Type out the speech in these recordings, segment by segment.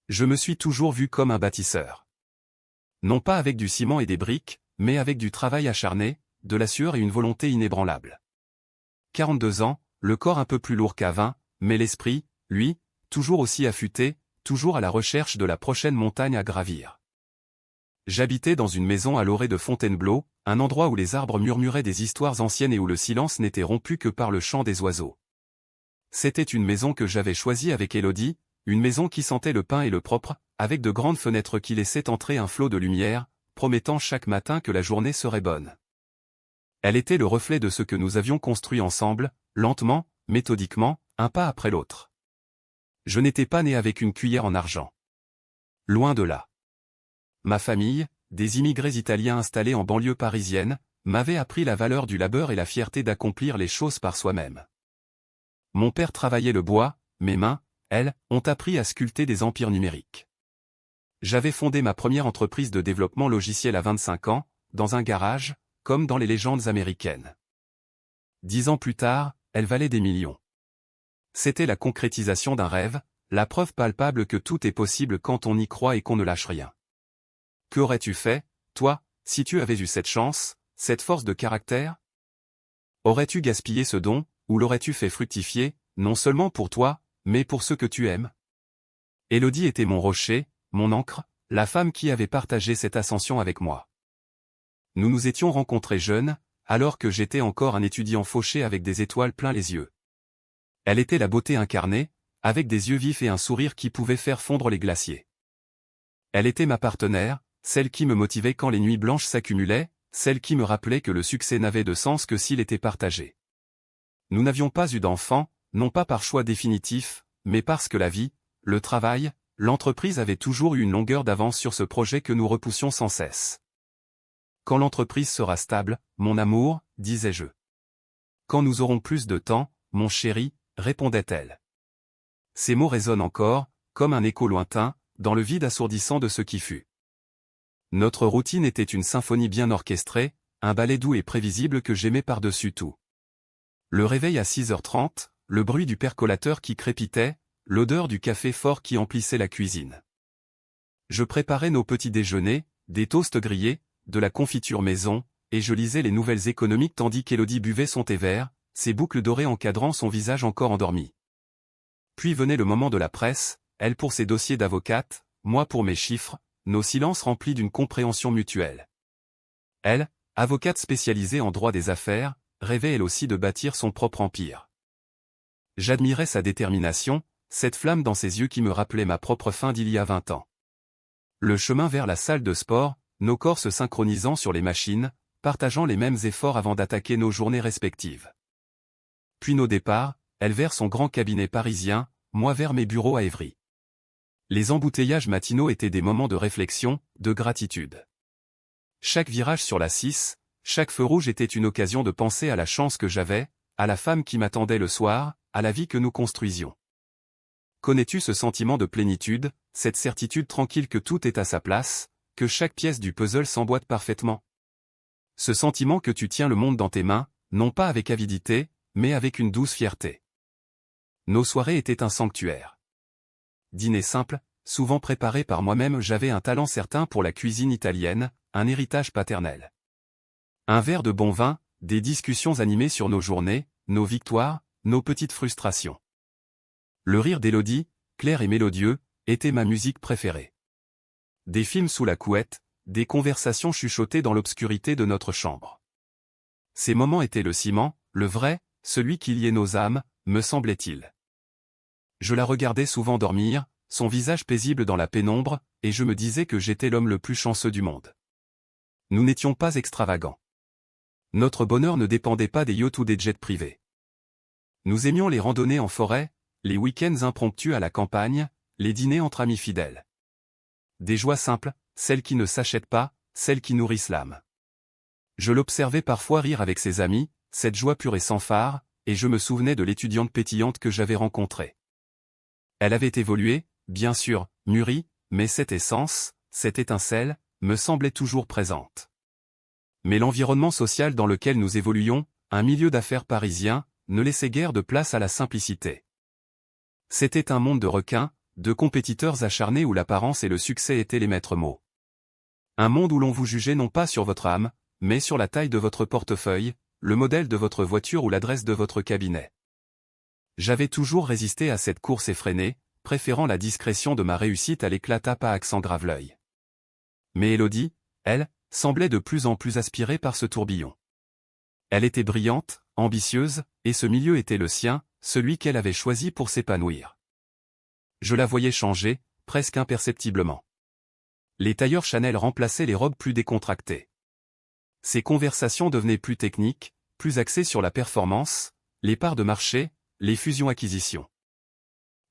Je me suis toujours vu comme un bâtisseur. Non pas avec du ciment et des briques, mais avec du travail acharné, de la sueur et une volonté inébranlable. 42 ans, le corps un peu plus lourd qu'à 20, mais l'esprit, lui, toujours aussi affûté, toujours à la recherche de la prochaine montagne à gravir. J'habitais dans une maison à l'orée de Fontainebleau, un endroit où les arbres murmuraient des histoires anciennes et où le silence n'était rompu que par le chant des oiseaux. C'était une maison que j'avais choisie avec Élodie, une maison qui sentait le pain et le propre, avec de grandes fenêtres qui laissaient entrer un flot de lumière, promettant chaque matin que la journée serait bonne. Elle était le reflet de ce que nous avions construit ensemble, lentement, méthodiquement, un pas après l'autre. Je n'étais pas né avec une cuillère en argent. Loin de là. Ma famille, des immigrés italiens installés en banlieue parisienne, m'avait appris la valeur du labeur et la fierté d'accomplir les choses par soi-même. Mon père travaillait le bois, mes mains, elles, ont appris à sculpter des empires numériques. J'avais fondé ma première entreprise de développement logiciel à 25 ans, dans un garage, comme dans les légendes américaines. 10 ans plus tard, elle valait des millions. C'était la concrétisation d'un rêve, la preuve palpable que tout est possible quand on y croit et qu'on ne lâche rien. Qu'aurais-tu fait, toi, si tu avais eu cette chance, cette force de caractère? Aurais-tu gaspillé ce don, ou l'aurais-tu fait fructifier, non seulement pour toi, mais pour ceux que tu aimes? Élodie était mon rocher, mon ancre, la femme qui avait partagé cette ascension avec moi. Nous nous étions rencontrés jeunes, alors que j'étais encore un étudiant fauché avec des étoiles plein les yeux. Elle était la beauté incarnée, avec des yeux vifs et un sourire qui pouvait faire fondre les glaciers. Elle était ma partenaire, celle qui me motivait quand les nuits blanches s'accumulaient, celle qui me rappelait que le succès n'avait de sens que s'il était partagé. Nous n'avions pas eu d'enfants, non pas par choix définitif, mais parce que la vie, le travail, l'entreprise avaient toujours eu une longueur d'avance sur ce projet que nous repoussions sans cesse. Quand l'entreprise sera stable, mon amour, disais-je. Quand nous aurons plus de temps, mon chéri, répondait-elle. Ces mots résonnent encore, comme un écho lointain, dans le vide assourdissant de ce qui fut. Notre routine était une symphonie bien orchestrée, un ballet doux et prévisible que j'aimais par-dessus tout. Le réveil à 6h30, le bruit du percolateur qui crépitait, l'odeur du café fort qui emplissait la cuisine. Je préparais nos petits déjeuners, des toasts grillés, de la confiture maison, et je lisais les nouvelles économiques tandis qu'Élodie buvait son thé vert, ses boucles dorées encadrant son visage encore endormi. Puis venait le moment de la presse, elle pour ses dossiers d'avocate, moi pour mes chiffres, nos silences remplis d'une compréhension mutuelle. Elle, avocate spécialisée en droit des affaires, rêvait elle aussi de bâtir son propre empire. J'admirais sa détermination, cette flamme dans ses yeux qui me rappelait ma propre fin d'il y a 20 ans. Le chemin vers la salle de sport, nos corps se synchronisant sur les machines, partageant les mêmes efforts avant d'attaquer nos journées respectives. Puis nos départs, elle vers son grand cabinet parisien, moi vers mes bureaux à Évry. Les embouteillages matinaux étaient des moments de réflexion, de gratitude. Chaque virage sur la 6, chaque feu rouge était une occasion de penser à la chance que j'avais, à la femme qui m'attendait le soir, à la vie que nous construisions. Connais-tu ce sentiment de plénitude, cette certitude tranquille que tout est à sa place, que chaque pièce du puzzle s'emboîte parfaitement? Ce sentiment que tu tiens le monde dans tes mains, non pas avec avidité, mais avec une douce fierté. Nos soirées étaient un sanctuaire. Dîner simple, souvent préparé par moi-même, j'avais un talent certain pour la cuisine italienne, un héritage paternel. Un verre de bon vin, des discussions animées sur nos journées, nos victoires, nos petites frustrations. Le rire d'Élodie, clair et mélodieux, était ma musique préférée. Des films sous la couette, des conversations chuchotées dans l'obscurité de notre chambre. Ces moments étaient le ciment, le vrai, celui qui liait nos âmes, me semblait-il. Je la regardais souvent dormir, son visage paisible dans la pénombre, et je me disais que j'étais l'homme le plus chanceux du monde. Nous n'étions pas extravagants. Notre bonheur ne dépendait pas des yachts ou des jets privés. Nous aimions les randonnées en forêt, les week-ends impromptus à la campagne, les dîners entre amis fidèles. Des joies simples, celles qui ne s'achètent pas, celles qui nourrissent l'âme. Je l'observais parfois rire avec ses amis, cette joie pure et sans phare, et je me souvenais de l'étudiante pétillante que j'avais rencontrée. Elle avait évolué, bien sûr, mûri, mais cette essence, cette étincelle, me semblait toujours présente. Mais l'environnement social dans lequel nous évoluions, un milieu d'affaires parisien, ne laissait guère de place à la simplicité. C'était un monde de requins, deux compétiteurs acharnés où l'apparence et le succès étaient les maîtres mots. Un monde où l'on vous jugeait non pas sur votre âme, mais sur la taille de votre portefeuille, le modèle de votre voiture ou l'adresse de votre cabinet. J'avais toujours résisté à cette course effrénée, préférant la discrétion de ma réussite à l'éclat à accent grave-l'œil. Mais Élodie, elle, semblait de plus en plus aspirée par ce tourbillon. Elle était brillante, ambitieuse, et ce milieu était le sien, celui qu'elle avait choisi pour s'épanouir. Je la voyais changer, presque imperceptiblement. Les tailleurs Chanel remplaçaient les robes plus décontractées. Ses conversations devenaient plus techniques, plus axées sur la performance, les parts de marché, les fusions-acquisitions.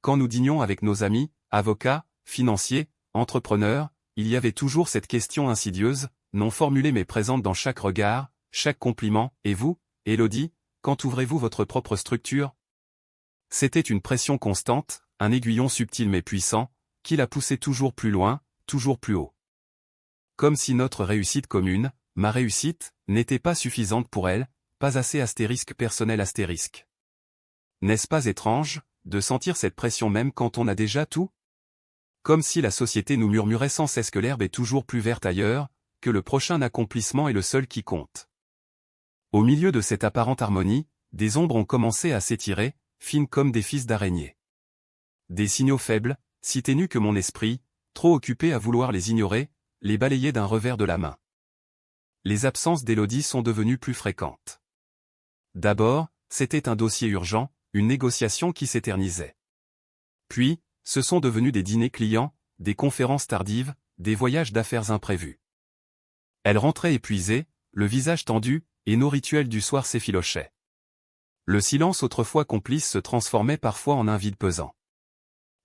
Quand nous dînions avec nos amis, avocats, financiers, entrepreneurs, il y avait toujours cette question insidieuse, non formulée mais présente dans chaque regard, chaque compliment, et vous, Élodie, quand ouvrez-vous votre propre structure? C'était une pression constante, un aiguillon subtil mais puissant, qui la poussait toujours plus loin, toujours plus haut. Comme si notre réussite commune, ma réussite, n'était pas suffisante pour elle, pas assez astérisque personnel astérisque. N'est-ce pas étrange, de sentir cette pression même quand on a déjà tout? Comme si la société nous murmurait sans cesse que l'herbe est toujours plus verte ailleurs, que le prochain accomplissement est le seul qui compte. Au milieu de cette apparente harmonie, des ombres ont commencé à s'étirer, fines comme des fils d'araignée. Des signaux faibles, si ténus que mon esprit, trop occupé à vouloir les ignorer, les balayait d'un revers de la main. Les absences d'Élodie sont devenues plus fréquentes. D'abord, c'était un dossier urgent, une négociation qui s'éternisait. Puis, ce sont devenus des dîners clients, des conférences tardives, des voyages d'affaires imprévus. Elle rentrait épuisée, le visage tendu, et nos rituels du soir s'effilochaient. Le silence autrefois complice se transformait parfois en un vide pesant.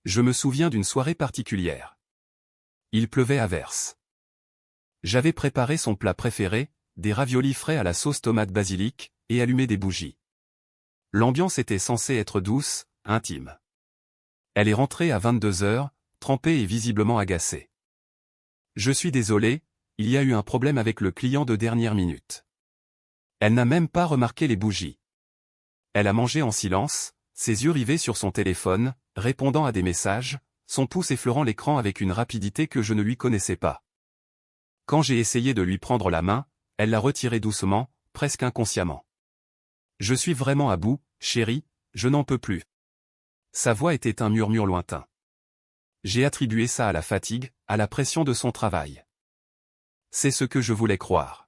Je me souviens d'une soirée particulière. Il pleuvait à verse. J'avais préparé son plat préféré, des raviolis frais à la sauce tomate basilic, et allumé des bougies. L'ambiance était censée être douce, intime. Elle est rentrée à 22h, trempée et visiblement agacée. Je suis désolé, il y a eu un problème avec le client de dernière minute. Elle n'a même pas remarqué les bougies. Elle a mangé en silence, ses yeux rivés sur son téléphone, répondant à des messages, son pouce effleurant l'écran avec une rapidité que je ne lui connaissais pas. Quand j'ai essayé de lui prendre la main, elle l'a retirée doucement, presque inconsciemment. Je suis vraiment à bout, chérie, je n'en peux plus. Sa voix était un murmure lointain. J'ai attribué ça à la fatigue, à la pression de son travail. C'est ce que je voulais croire.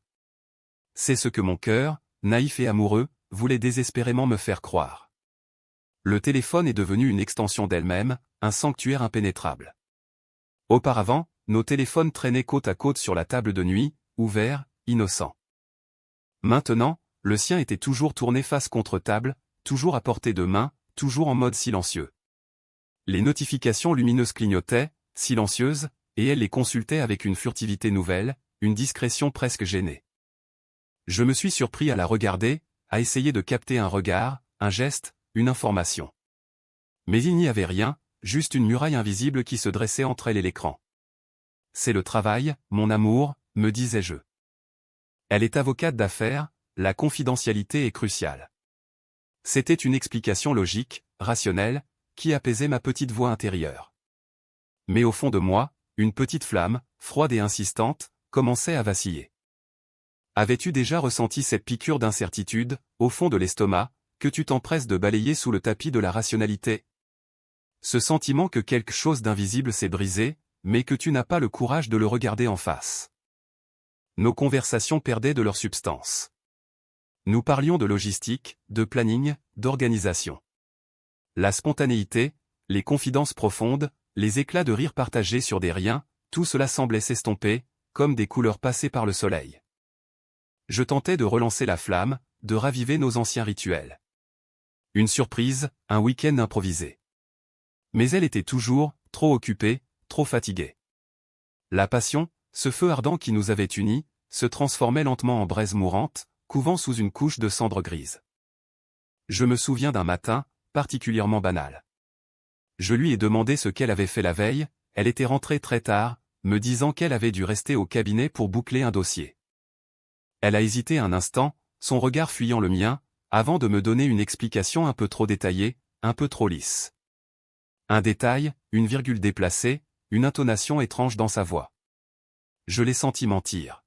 C'est ce que mon cœur, naïf et amoureux, voulait désespérément me faire croire. Le téléphone est devenu une extension d'elle-même, un sanctuaire impénétrable. Auparavant, nos téléphones traînaient côte à côte sur la table de nuit, ouverts, innocents. Maintenant, le sien était toujours tourné face contre table, toujours à portée de main, toujours en mode silencieux. Les notifications lumineuses clignotaient, silencieuses, et elle les consultait avec une furtivité nouvelle, une discrétion presque gênée. Je me suis surpris à la regarder, à essayer de capter un regard, un geste, une information. Mais il n'y avait rien, juste une muraille invisible qui se dressait entre elle et l'écran. C'est le travail, mon amour, me disais-je. Elle est avocate d'affaires, la confidentialité est cruciale. C'était une explication logique, rationnelle, qui apaisait ma petite voix intérieure. Mais au fond de moi, une petite flamme, froide et insistante, commençait à vaciller. Avais-tu déjà ressenti cette piqûre d'incertitude, au fond de l'estomac, que tu t'empresses de balayer sous le tapis de la rationalité? Ce sentiment que quelque chose d'invisible s'est brisé, mais que tu n'as pas le courage de le regarder en face. Nos conversations perdaient de leur substance. Nous parlions de logistique, de planning, d'organisation. La spontanéité, les confidences profondes, les éclats de rire partagés sur des riens, tout cela semblait s'estomper, comme des couleurs passées par le soleil. Je tentais de relancer la flamme, de raviver nos anciens rituels. Une surprise, un week-end improvisé. Mais elle était toujours, trop occupée, trop fatiguée. La passion, ce feu ardent qui nous avait unis, se transformait lentement en braise mourante, couvant sous une couche de cendres grises. Je me souviens d'un matin, particulièrement banal. Je lui ai demandé ce qu'elle avait fait la veille, elle était rentrée très tard, me disant qu'elle avait dû rester au cabinet pour boucler un dossier. Elle a hésité un instant, son regard fuyant le mien, avant de me donner une explication un peu trop détaillée, un peu trop lisse. Un détail, une virgule déplacée, une intonation étrange dans sa voix. Je l'ai senti mentir.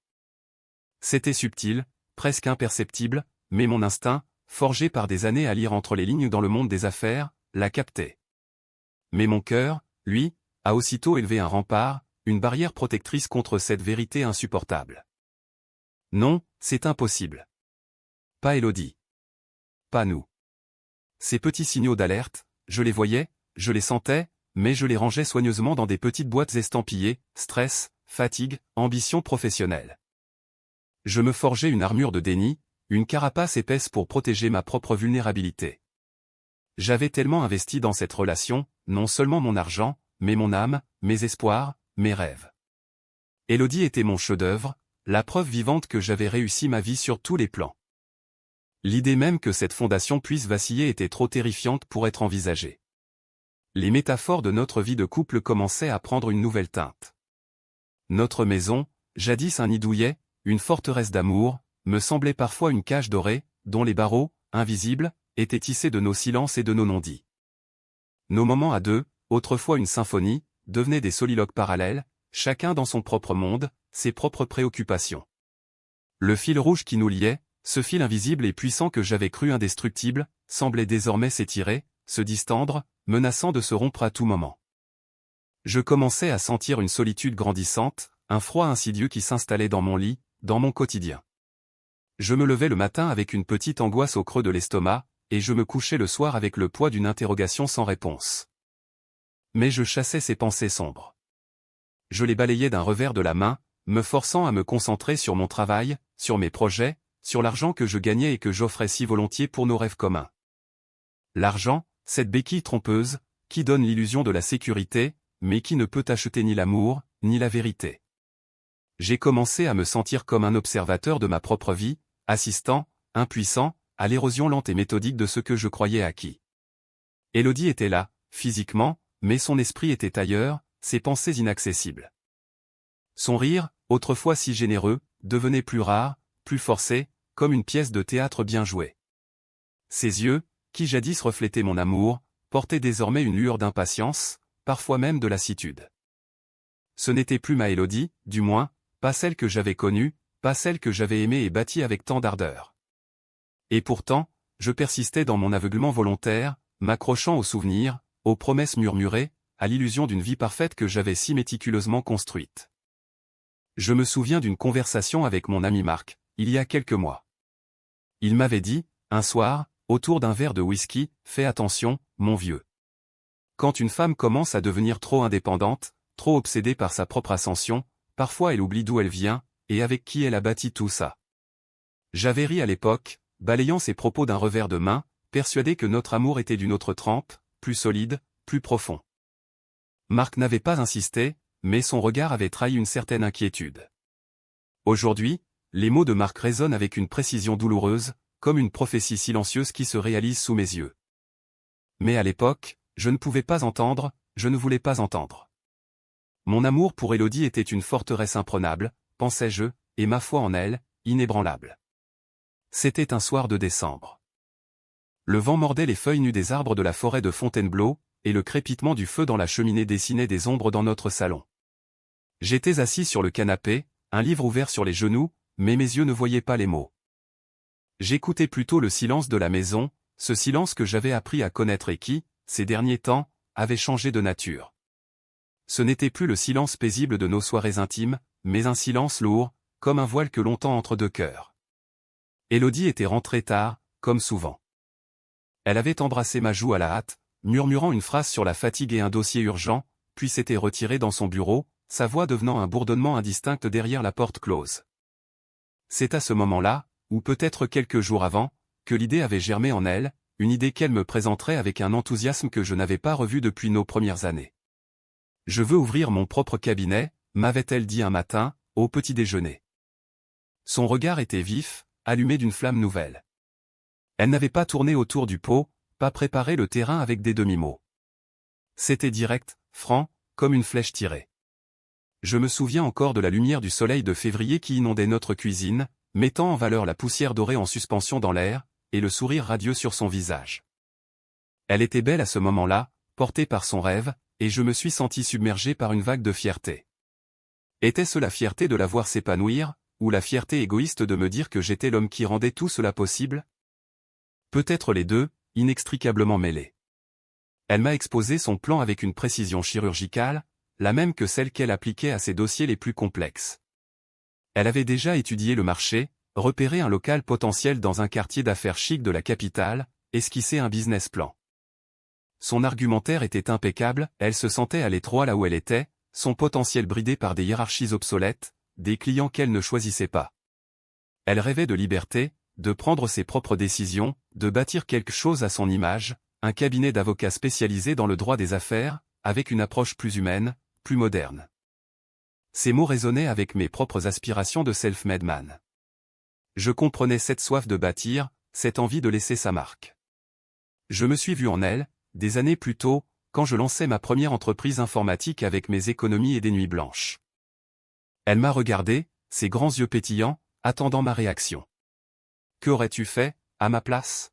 C'était subtil, presque imperceptible, mais mon instinct, forgé par des années à lire entre les lignes dans le monde des affaires, l'a capté. Mais mon cœur, lui, a aussitôt élevé un rempart, une barrière protectrice contre cette vérité insupportable. Non, c'est impossible. Pas Élodie. Pas nous. Ces petits signaux d'alerte, je les voyais, je les sentais, mais je les rangeais soigneusement dans des petites boîtes estampillées, stress, fatigue, ambition professionnelle. Je me forgeais une armure de déni, une carapace épaisse pour protéger ma propre vulnérabilité. J'avais tellement investi dans cette relation, non seulement mon argent, mais mon âme, mes espoirs, mes rêves. Élodie était mon chef-d'œuvre, la preuve vivante que j'avais réussi ma vie sur tous les plans. L'idée même que cette fondation puisse vaciller était trop terrifiante pour être envisagée. Les métaphores de notre vie de couple commençaient à prendre une nouvelle teinte. Notre maison, jadis un nid douillet, une forteresse d'amour, me semblait parfois une cage dorée, dont les barreaux, invisibles, étaient tissés de nos silences et de nos non-dits. Nos moments à deux, autrefois une symphonie, devenaient des soliloques parallèles, chacun dans son propre monde, ses propres préoccupations. Le fil rouge qui nous liait, ce fil invisible et puissant que j'avais cru indestructible, semblait désormais s'étirer, se distendre, menaçant de se rompre à tout moment. Je commençais à sentir une solitude grandissante, un froid insidieux qui s'installait dans mon lit, dans mon quotidien. Je me levais le matin avec une petite angoisse au creux de l'estomac, et je me couchais le soir avec le poids d'une interrogation sans réponse. Mais je chassais ces pensées sombres. Je les balayais d'un revers de la main, me forçant à me concentrer sur mon travail, sur mes projets, sur l'argent que je gagnais et que j'offrais si volontiers pour nos rêves communs. L'argent, cette béquille trompeuse, qui donne l'illusion de la sécurité, mais qui ne peut acheter ni l'amour, ni la vérité. J'ai commencé à me sentir comme un observateur de ma propre vie, assistant, impuissant, à l'érosion lente et méthodique de ce que je croyais acquis. Élodie était là, physiquement, mais son esprit était ailleurs, ses pensées inaccessibles. Son rire, autrefois si généreux, devenait plus rare, plus forcé, comme une pièce de théâtre bien jouée. Ses yeux, qui jadis reflétaient mon amour, portaient désormais une lueur d'impatience, parfois même de lassitude. Ce n'était plus ma Élodie, du moins, pas celle que j'avais connue, pas celle que j'avais aimée et bâtie avec tant d'ardeur. Et pourtant, je persistais dans mon aveuglement volontaire, m'accrochant aux souvenirs, aux promesses murmurées, à l'illusion d'une vie parfaite que j'avais si méticuleusement construite. Je me souviens d'une conversation avec mon ami Marc, il y a quelques mois. Il m'avait dit, un soir, autour d'un verre de whisky, « Fais attention, mon vieux. Quand une femme commence à devenir trop indépendante, trop obsédée par sa propre ascension, parfois elle oublie d'où elle vient, et avec qui elle a bâti tout ça. » J'avais ri à l'époque, balayant ses propos d'un revers de main, persuadé que notre amour était d'une autre trempe, plus solide, plus profond. Marc n'avait pas insisté, mais son regard avait trahi une certaine inquiétude. Aujourd'hui, les mots de Marc résonnent avec une précision douloureuse, comme une prophétie silencieuse qui se réalise sous mes yeux. Mais à l'époque, je ne pouvais pas entendre, je ne voulais pas entendre. Mon amour pour Élodie était une forteresse imprenable, pensais-je, et ma foi en elle, inébranlable. C'était un soir de décembre. Le vent mordait les feuilles nues des arbres de la forêt de Fontainebleau, et le crépitement du feu dans la cheminée dessinait des ombres dans notre salon. J'étais assis sur le canapé, un livre ouvert sur les genoux, mais mes yeux ne voyaient pas les mots. J'écoutais plutôt le silence de la maison, ce silence que j'avais appris à connaître et qui, ces derniers temps, avait changé de nature. Ce n'était plus le silence paisible de nos soirées intimes, mais un silence lourd, comme un voile que l'on tend entre deux cœurs. Élodie était rentrée tard, comme souvent. Elle avait embrassé ma joue à la hâte, murmurant une phrase sur la fatigue et un dossier urgent, puis s'était retirée dans son bureau, sa voix devenant un bourdonnement indistinct derrière la porte close. C'est à ce moment-là, ou peut-être quelques jours avant, que l'idée avait germé en elle, une idée qu'elle me présenterait avec un enthousiasme que je n'avais pas revu depuis nos premières années. « Je veux ouvrir mon propre cabinet », m'avait-elle dit un matin, au petit déjeuner. Son regard était vif, allumé d'une flamme nouvelle. Elle n'avait pas tourné autour du pot, pas préparé le terrain avec des demi-mots. C'était direct, franc, comme une flèche tirée. Je me souviens encore de la lumière du soleil de février qui inondait notre cuisine, mettant en valeur la poussière dorée en suspension dans l'air, et le sourire radieux sur son visage. Elle était belle à ce moment-là, portée par son rêve, et je me suis senti submergé par une vague de fierté. Était-ce la fierté de la voir s'épanouir, ou la fierté égoïste de me dire que j'étais l'homme qui rendait tout cela possible? Peut-être les deux, inextricablement mêlés. Elle m'a exposé son plan avec une précision chirurgicale, la même que celle qu'elle appliquait à ses dossiers les plus complexes. Elle avait déjà étudié le marché, repéré un local potentiel dans un quartier d'affaires chic de la capitale, esquissé un business plan. Son argumentaire était impeccable, elle se sentait à l'étroit là où elle était, son potentiel bridé par des hiérarchies obsolètes, des clients qu'elle ne choisissait pas. Elle rêvait de liberté, de prendre ses propres décisions, de bâtir quelque chose à son image, un cabinet d'avocats spécialisé dans le droit des affaires, avec une approche plus humaine, plus moderne. Ces mots résonnaient avec mes propres aspirations de self-made man. Je comprenais cette soif de bâtir, cette envie de laisser sa marque. Je me suis vu en elle, des années plus tôt, quand je lançais ma première entreprise informatique avec mes économies et des nuits blanches. Elle m'a regardé, ses grands yeux pétillants, attendant ma réaction. Que aurais-tu fait, à ma place?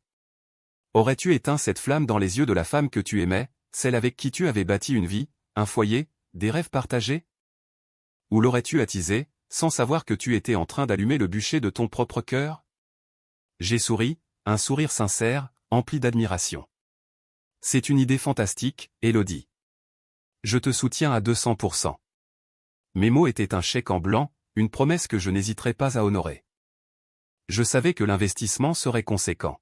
Aurais-tu éteint cette flamme dans les yeux de la femme que tu aimais, celle avec qui tu avais bâti une vie, un foyer, des rêves partagés? Ou l'aurais-tu attisée, sans savoir que tu étais en train d'allumer le bûcher de ton propre cœur? J'ai souri, un sourire sincère, empli d'admiration. C'est une idée fantastique, Élodie. Je te soutiens à 200%. Mes mots étaient un chèque en blanc, une promesse que je n'hésiterais pas à honorer. Je savais que l'investissement serait conséquent.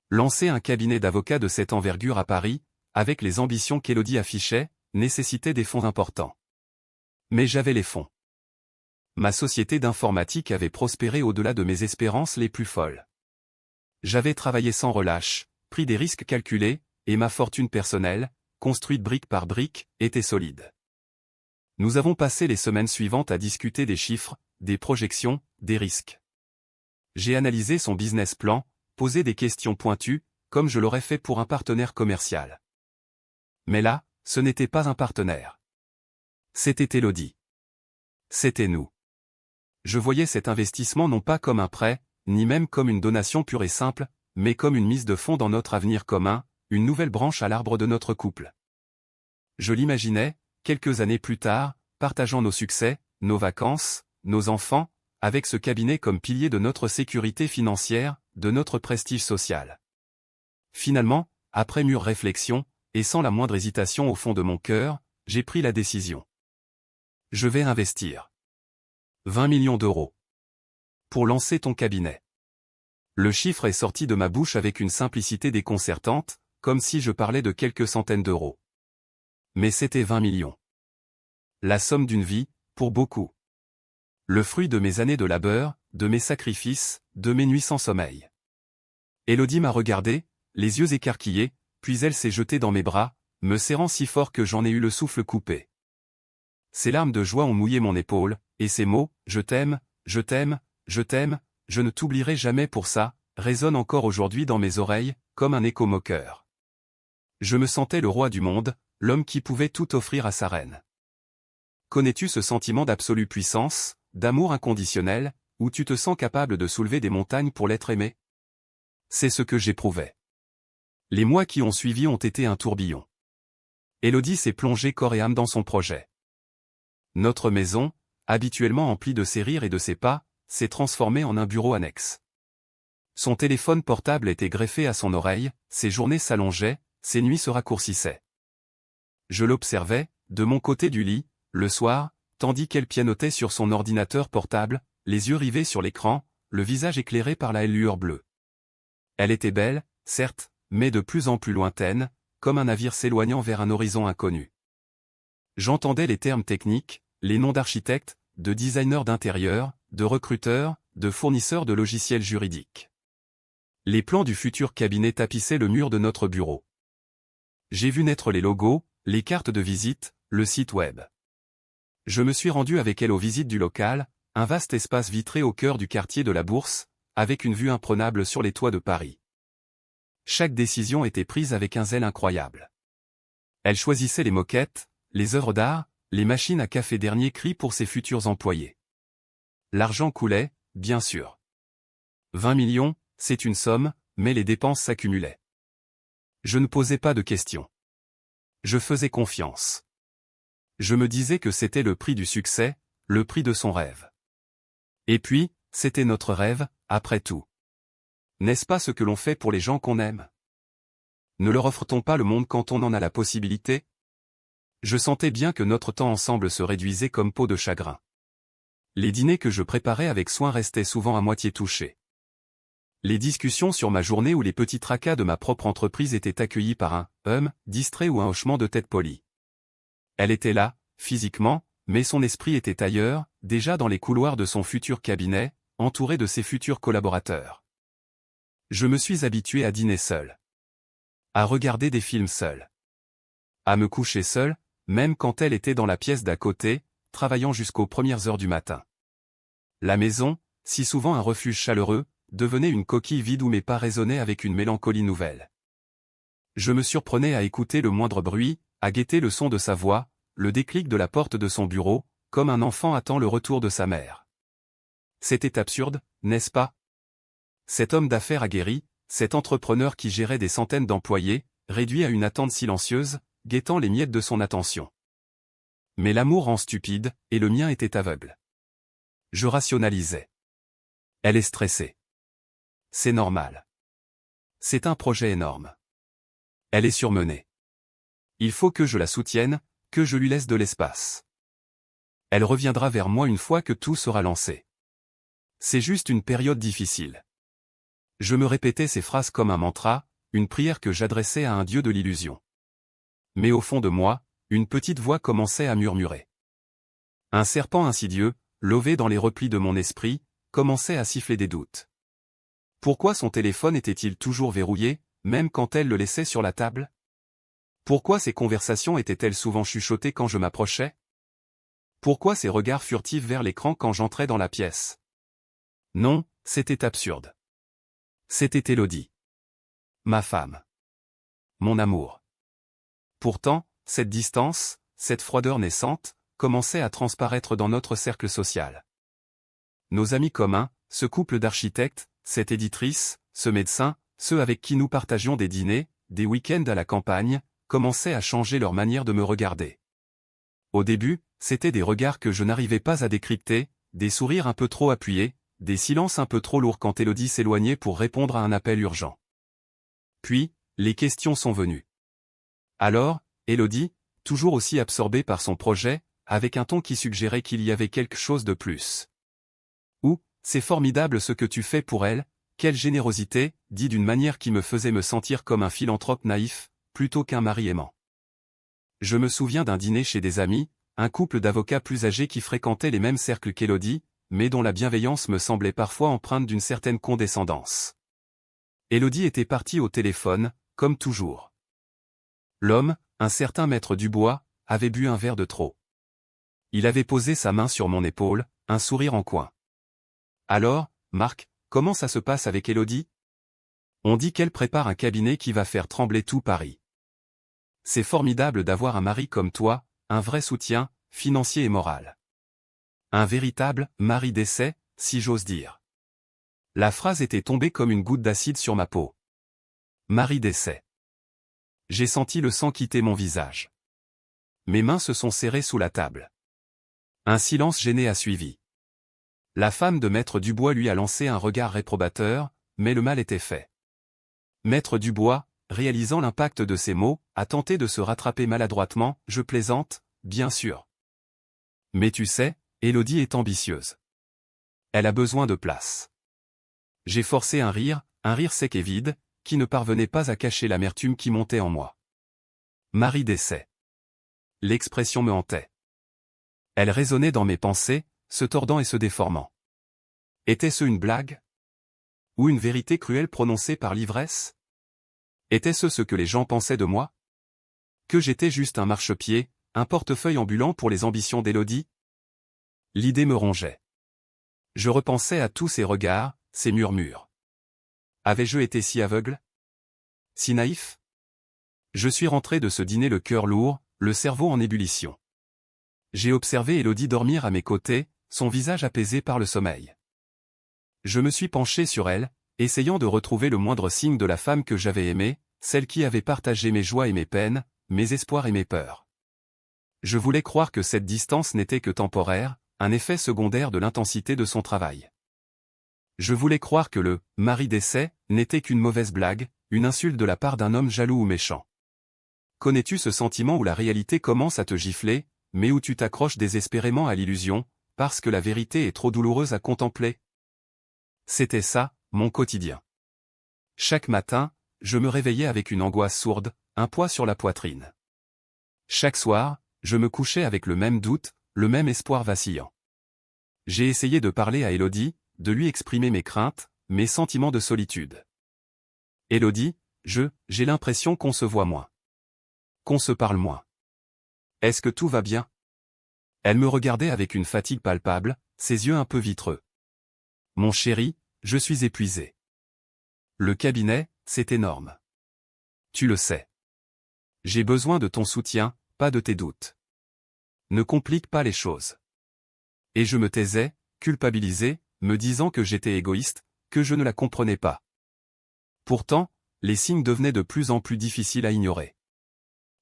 Lancer un cabinet d'avocats de cette envergure à Paris, avec les ambitions qu'Élodie affichait, nécessitait des fonds importants. Mais j'avais les fonds. Ma société d'informatique avait prospéré au-delà de mes espérances les plus folles. J'avais travaillé sans relâche, pris des risques calculés, et ma fortune personnelle, construite brique par brique, était solide. Nous avons passé les semaines suivantes à discuter des chiffres, des projections, des risques. J'ai analysé son business plan, posé des questions pointues, comme je l'aurais fait pour un partenaire commercial. Mais là, ce n'était pas un partenaire. C'était Élodie. C'était nous. Je voyais cet investissement non pas comme un prêt, ni même comme une donation pure et simple, mais comme une mise de fonds dans notre avenir commun, une nouvelle branche à l'arbre de notre couple. Je l'imaginais, quelques années plus tard, partageant nos succès, nos vacances, nos enfants, avec ce cabinet comme pilier de notre sécurité financière, de notre prestige social. Finalement, après mûre réflexion, et sans la moindre hésitation au fond de mon cœur, j'ai pris la décision. Je vais investir 20 millions d'euros pour lancer ton cabinet. Le chiffre est sorti de ma bouche avec une simplicité déconcertante, comme si je parlais de quelques centaines d'euros. Mais c'était 20 millions. La somme d'une vie, pour beaucoup. Le fruit de mes années de labeur, de mes sacrifices, de mes nuits sans sommeil. Élodie m'a regardé, les yeux écarquillés, puis elle s'est jetée dans mes bras, me serrant si fort que j'en ai eu le souffle coupé. Ses larmes de joie ont mouillé mon épaule, et ces mots, « Je t'aime, je t'aime, je t'aime, je ne t'oublierai jamais pour ça », résonnent encore aujourd'hui dans mes oreilles, comme un écho moqueur. Je me sentais le roi du monde, l'homme qui pouvait tout offrir à sa reine. Connais-tu ce sentiment d'absolue puissance, d'amour inconditionnel, où tu te sens capable de soulever des montagnes pour l'être aimé? C'est ce que j'éprouvais. Les mois qui ont suivi ont été un tourbillon. Élodie s'est plongée corps et âme dans son projet. Notre maison, habituellement emplie de ses rires et de ses pas, s'est transformée en un bureau annexe. Son téléphone portable était greffé à son oreille, ses journées s'allongeaient, ses nuits se raccourcissaient. Je l'observais, de mon côté du lit, le soir, tandis qu'elle pianotait sur son ordinateur portable, les yeux rivés sur l'écran, le visage éclairé par la lueur bleue. Elle était belle, certes, mais de plus en plus lointaine, comme un navire s'éloignant vers un horizon inconnu. J'entendais les termes techniques, les noms d'architectes, de designers d'intérieur, de recruteurs, de fournisseurs de logiciels juridiques. Les plans du futur cabinet tapissaient le mur de notre bureau. J'ai vu naître les logos, les cartes de visite, le site web. Je me suis rendu avec elle aux visites du local, un vaste espace vitré au cœur du quartier de la Bourse, avec une vue imprenable sur les toits de Paris. Chaque décision était prise avec un zèle incroyable. Elle choisissait les moquettes, les œuvres d'art, les machines à café dernier cri pour ses futurs employés. L'argent coulait, bien sûr. 20 millions, c'est une somme, mais les dépenses s'accumulaient. Je ne posais pas de questions. Je faisais confiance. Je me disais que c'était le prix du succès, le prix de son rêve. Et puis, c'était notre rêve, après tout. N'est-ce pas ce que l'on fait pour les gens qu'on aime? Ne leur offre-t-on pas le monde quand on en a la possibilité? Je sentais bien que notre temps ensemble se réduisait comme peau de chagrin. Les dîners que je préparais avec soin restaient souvent à moitié touchés. Les discussions sur ma journée ou les petits tracas de ma propre entreprise étaient accueillis par un distrait ou un hochement de tête poli. Elle était là, physiquement, mais son esprit était ailleurs, déjà dans les couloirs de son futur cabinet, entouré de ses futurs collaborateurs. Je me suis habitué à dîner seul. À regarder des films seul. À me coucher seul, même quand elle était dans la pièce d'à côté, travaillant jusqu'aux premières heures du matin. La maison, si souvent un refuge chaleureux, devenait une coquille vide où mes pas résonnaient avec une mélancolie nouvelle. Je me surprenais à écouter le moindre bruit, à guetter le son de sa voix, le déclic de la porte de son bureau, comme un enfant attend le retour de sa mère. C'était absurde, n'est-ce pas? Cet homme d'affaires aguerri, cet entrepreneur qui gérait des centaines d'employés, réduit à une attente silencieuse, guettant les miettes de son attention. Mais l'amour rend stupide, et le mien était aveugle. Je rationalisais. Elle est stressée. C'est normal. C'est un projet énorme. Elle est surmenée. Il faut que je la soutienne, que je lui laisse de l'espace. Elle reviendra vers moi une fois que tout sera lancé. C'est juste une période difficile. Je me répétais ces phrases comme un mantra, une prière que j'adressais à un dieu de l'illusion. Mais au fond de moi, une petite voix commençait à murmurer. Un serpent insidieux, lové dans les replis de mon esprit, commençait à siffler des doutes. Pourquoi son téléphone était-il toujours verrouillé, même quand elle le laissait sur la table? Pourquoi ses conversations étaient-elles souvent chuchotées quand je m'approchais? Pourquoi ses regards furtifs vers l'écran quand j'entrais dans la pièce? Non, c'était absurde. C'était Élodie. Ma femme. Mon amour. Pourtant, cette distance, cette froideur naissante, commençait à transparaître dans notre cercle social. Nos amis communs, ce couple d'architectes, cette éditrice, ce médecin, ceux avec qui nous partagions des dîners, des week-ends à la campagne, commençaient à changer leur manière de me regarder. Au début, c'étaient des regards que je n'arrivais pas à décrypter, des sourires un peu trop appuyés, des silences un peu trop lourds quand Élodie s'éloignait pour répondre à un appel urgent. Puis, les questions sont venues. Alors, Élodie, toujours aussi absorbée par son projet, avec un ton qui suggérait qu'il y avait quelque chose de plus. Ou, c'est formidable ce que tu fais pour elle, quelle générosité, dit d'une manière qui me faisait me sentir comme un philanthrope naïf, plutôt qu'un mari aimant. Je me souviens d'un dîner chez des amis, un couple d'avocats plus âgés qui fréquentaient les mêmes cercles qu'Élodie, mais dont la bienveillance me semblait parfois empreinte d'une certaine condescendance. Élodie était partie au téléphone, comme toujours. L'homme, un certain maître Dubois, avait bu un verre de trop. Il avait posé sa main sur mon épaule, un sourire en coin. Alors, Marc, comment ça se passe avec Élodie? On dit qu'elle prépare un cabinet qui va faire trembler tout Paris. C'est formidable d'avoir un mari comme toi, un vrai soutien, financier et moral. Un véritable mari d'essai, si j'ose dire. La phrase était tombée comme une goutte d'acide sur ma peau. Mari d'essai. J'ai senti le sang quitter mon visage. Mes mains se sont serrées sous la table. Un silence gêné a suivi. La femme de Maître Dubois lui a lancé un regard réprobateur, mais le mal était fait. Maître Dubois, réalisant l'impact de ses mots, a tenté de se rattraper maladroitement, je plaisante, bien sûr. Mais tu sais, Élodie est ambitieuse. Elle a besoin de place. J'ai forcé un rire sec et vide, qui ne parvenait pas à cacher l'amertume qui montait en moi. Mari d'essai. L'expression me hantait. Elle résonnait dans mes pensées, se tordant et se déformant. Était-ce une blague? Ou une vérité cruelle prononcée par l'ivresse? Était-ce ce que les gens pensaient de moi? Que j'étais juste un marchepied, un portefeuille ambulant pour les ambitions d'Élodie? L'idée me rongeait. Je repensais à tous ces regards, ces murmures. Avais-je été si aveugle? Si naïf? Je suis rentré de ce dîner le cœur lourd, le cerveau en ébullition. J'ai observé Élodie dormir à mes côtés, son visage apaisé par le sommeil. Je me suis penché sur elle, essayant de retrouver le moindre signe de la femme que j'avais aimée, celle qui avait partagé mes joies et mes peines, mes espoirs et mes peurs. Je voulais croire que cette distance n'était que temporaire, un effet secondaire de l'intensité de son travail. Je voulais croire que le « mari d'essai » n'était qu'une mauvaise blague, une insulte de la part d'un homme jaloux ou méchant. Connais-tu ce sentiment où la réalité commence à te gifler, mais où tu t'accroches désespérément à l'illusion, parce que la vérité est trop douloureuse à contempler? C'était ça, mon quotidien. Chaque matin, je me réveillais avec une angoisse sourde, un poids sur la poitrine. Chaque soir, je me couchais avec le même doute, le même espoir vacillant. J'ai essayé de parler à Élodie, de lui exprimer mes craintes, mes sentiments de solitude. Élodie, j'ai l'impression qu'on se voit moins. Qu'on se parle moins. Est-ce que tout va bien? Elle me regardait avec une fatigue palpable, ses yeux un peu vitreux. Mon chéri, je suis épuisé. Le cabinet, c'est énorme. Tu le sais. J'ai besoin de ton soutien, pas de tes doutes. Ne complique pas les choses. Et je me taisais, culpabilisé, me disant que j'étais égoïste, que je ne la comprenais pas. Pourtant, les signes devenaient de plus en plus difficiles à ignorer.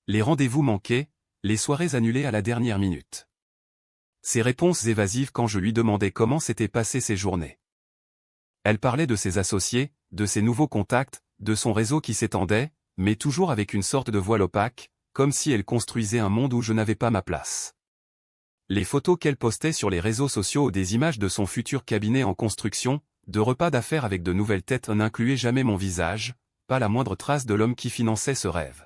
Les rendez-vous manqués, les soirées annulées à la dernière minute. Ses réponses évasives quand je lui demandais comment s'étaient passées ses journées. Elle parlait de ses associés, de ses nouveaux contacts, de son réseau qui s'étendait, mais toujours avec une sorte de voile opaque, comme si elle construisait un monde où je n'avais pas ma place. Les photos qu'elle postait sur les réseaux sociaux ou des images de son futur cabinet en construction, de repas d'affaires avec de nouvelles têtes n'incluaient jamais mon visage, pas la moindre trace de l'homme qui finançait ce rêve.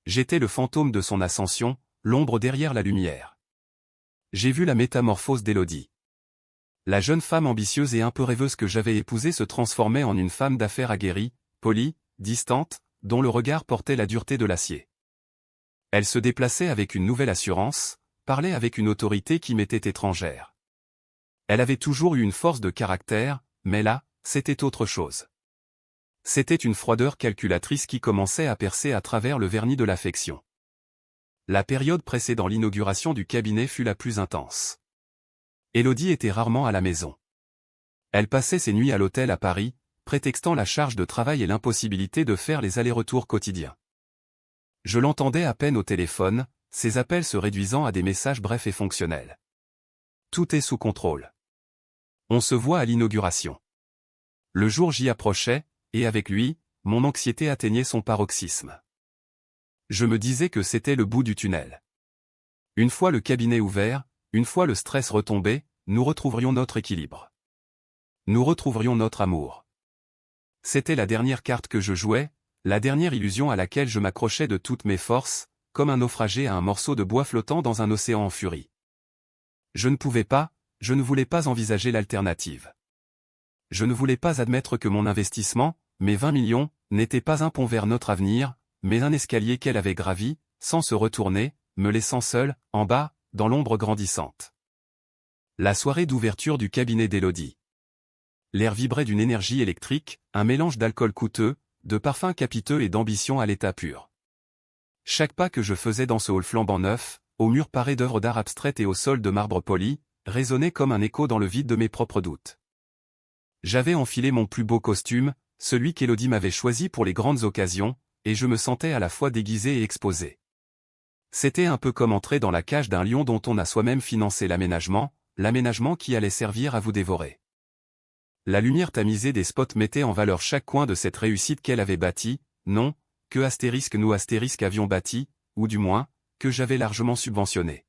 J'étais le fantôme de son ascension, l'ombre derrière la lumière. J'ai vu la métamorphose d'Élodie. La jeune femme ambitieuse et un peu rêveuse que j'avais épousée se transformait en une femme d'affaires aguerrie, polie, distante, dont le regard portait la dureté de l'acier. Elle se déplaçait avec une nouvelle assurance, parlait avec une autorité qui m'était étrangère. Elle avait toujours eu une force de caractère, mais là, c'était autre chose. C'était une froideur calculatrice qui commençait à percer à travers le vernis de l'affection. La période précédant l'inauguration du cabinet fut la plus intense. Élodie était rarement à la maison. Elle passait ses nuits à l'hôtel à Paris, prétextant la charge de travail et l'impossibilité de faire les allers-retours quotidiens. Je l'entendais à peine au téléphone, ses appels se réduisant à des messages brefs et fonctionnels. Tout est sous contrôle. On se voit à l'inauguration. Le jour J approchait, et avec lui, mon anxiété atteignait son paroxysme. Je me disais que c'était le bout du tunnel. Une fois le cabinet ouvert, une fois le stress retombé, nous retrouverions notre équilibre. Nous retrouverions notre amour. C'était la dernière carte que je jouais, la dernière illusion à laquelle je m'accrochais de toutes mes forces, comme un naufragé à un morceau de bois flottant dans un océan en furie. Je ne pouvais pas, je ne voulais pas envisager l'alternative. Je ne voulais pas admettre que mon investissement, mes 20 millions, n'était pas un pont vers notre avenir, mais un escalier qu'elle avait gravi, sans se retourner, me laissant seul, en bas, dans l'ombre grandissante. La soirée d'ouverture du cabinet d'Élodie. L'air vibrait d'une énergie électrique, un mélange d'alcool coûteux, de parfums capiteux et d'ambition à l'état pur. Chaque pas que je faisais dans ce hall flambant neuf, aux murs parés d'œuvres d'art abstraites et au sol de marbre poli, résonnait comme un écho dans le vide de mes propres doutes. J'avais enfilé mon plus beau costume, celui qu'Élodie m'avait choisi pour les grandes occasions, et je me sentais à la fois déguisé et exposé. C'était un peu comme entrer dans la cage d'un lion dont on a soi-même financé l'aménagement qui allait servir à vous dévorer. La lumière tamisée des spots mettait en valeur chaque coin de cette réussite qu'elle avait bâtie, non, que nous avions bâti, ou du moins, que j'avais largement subventionné.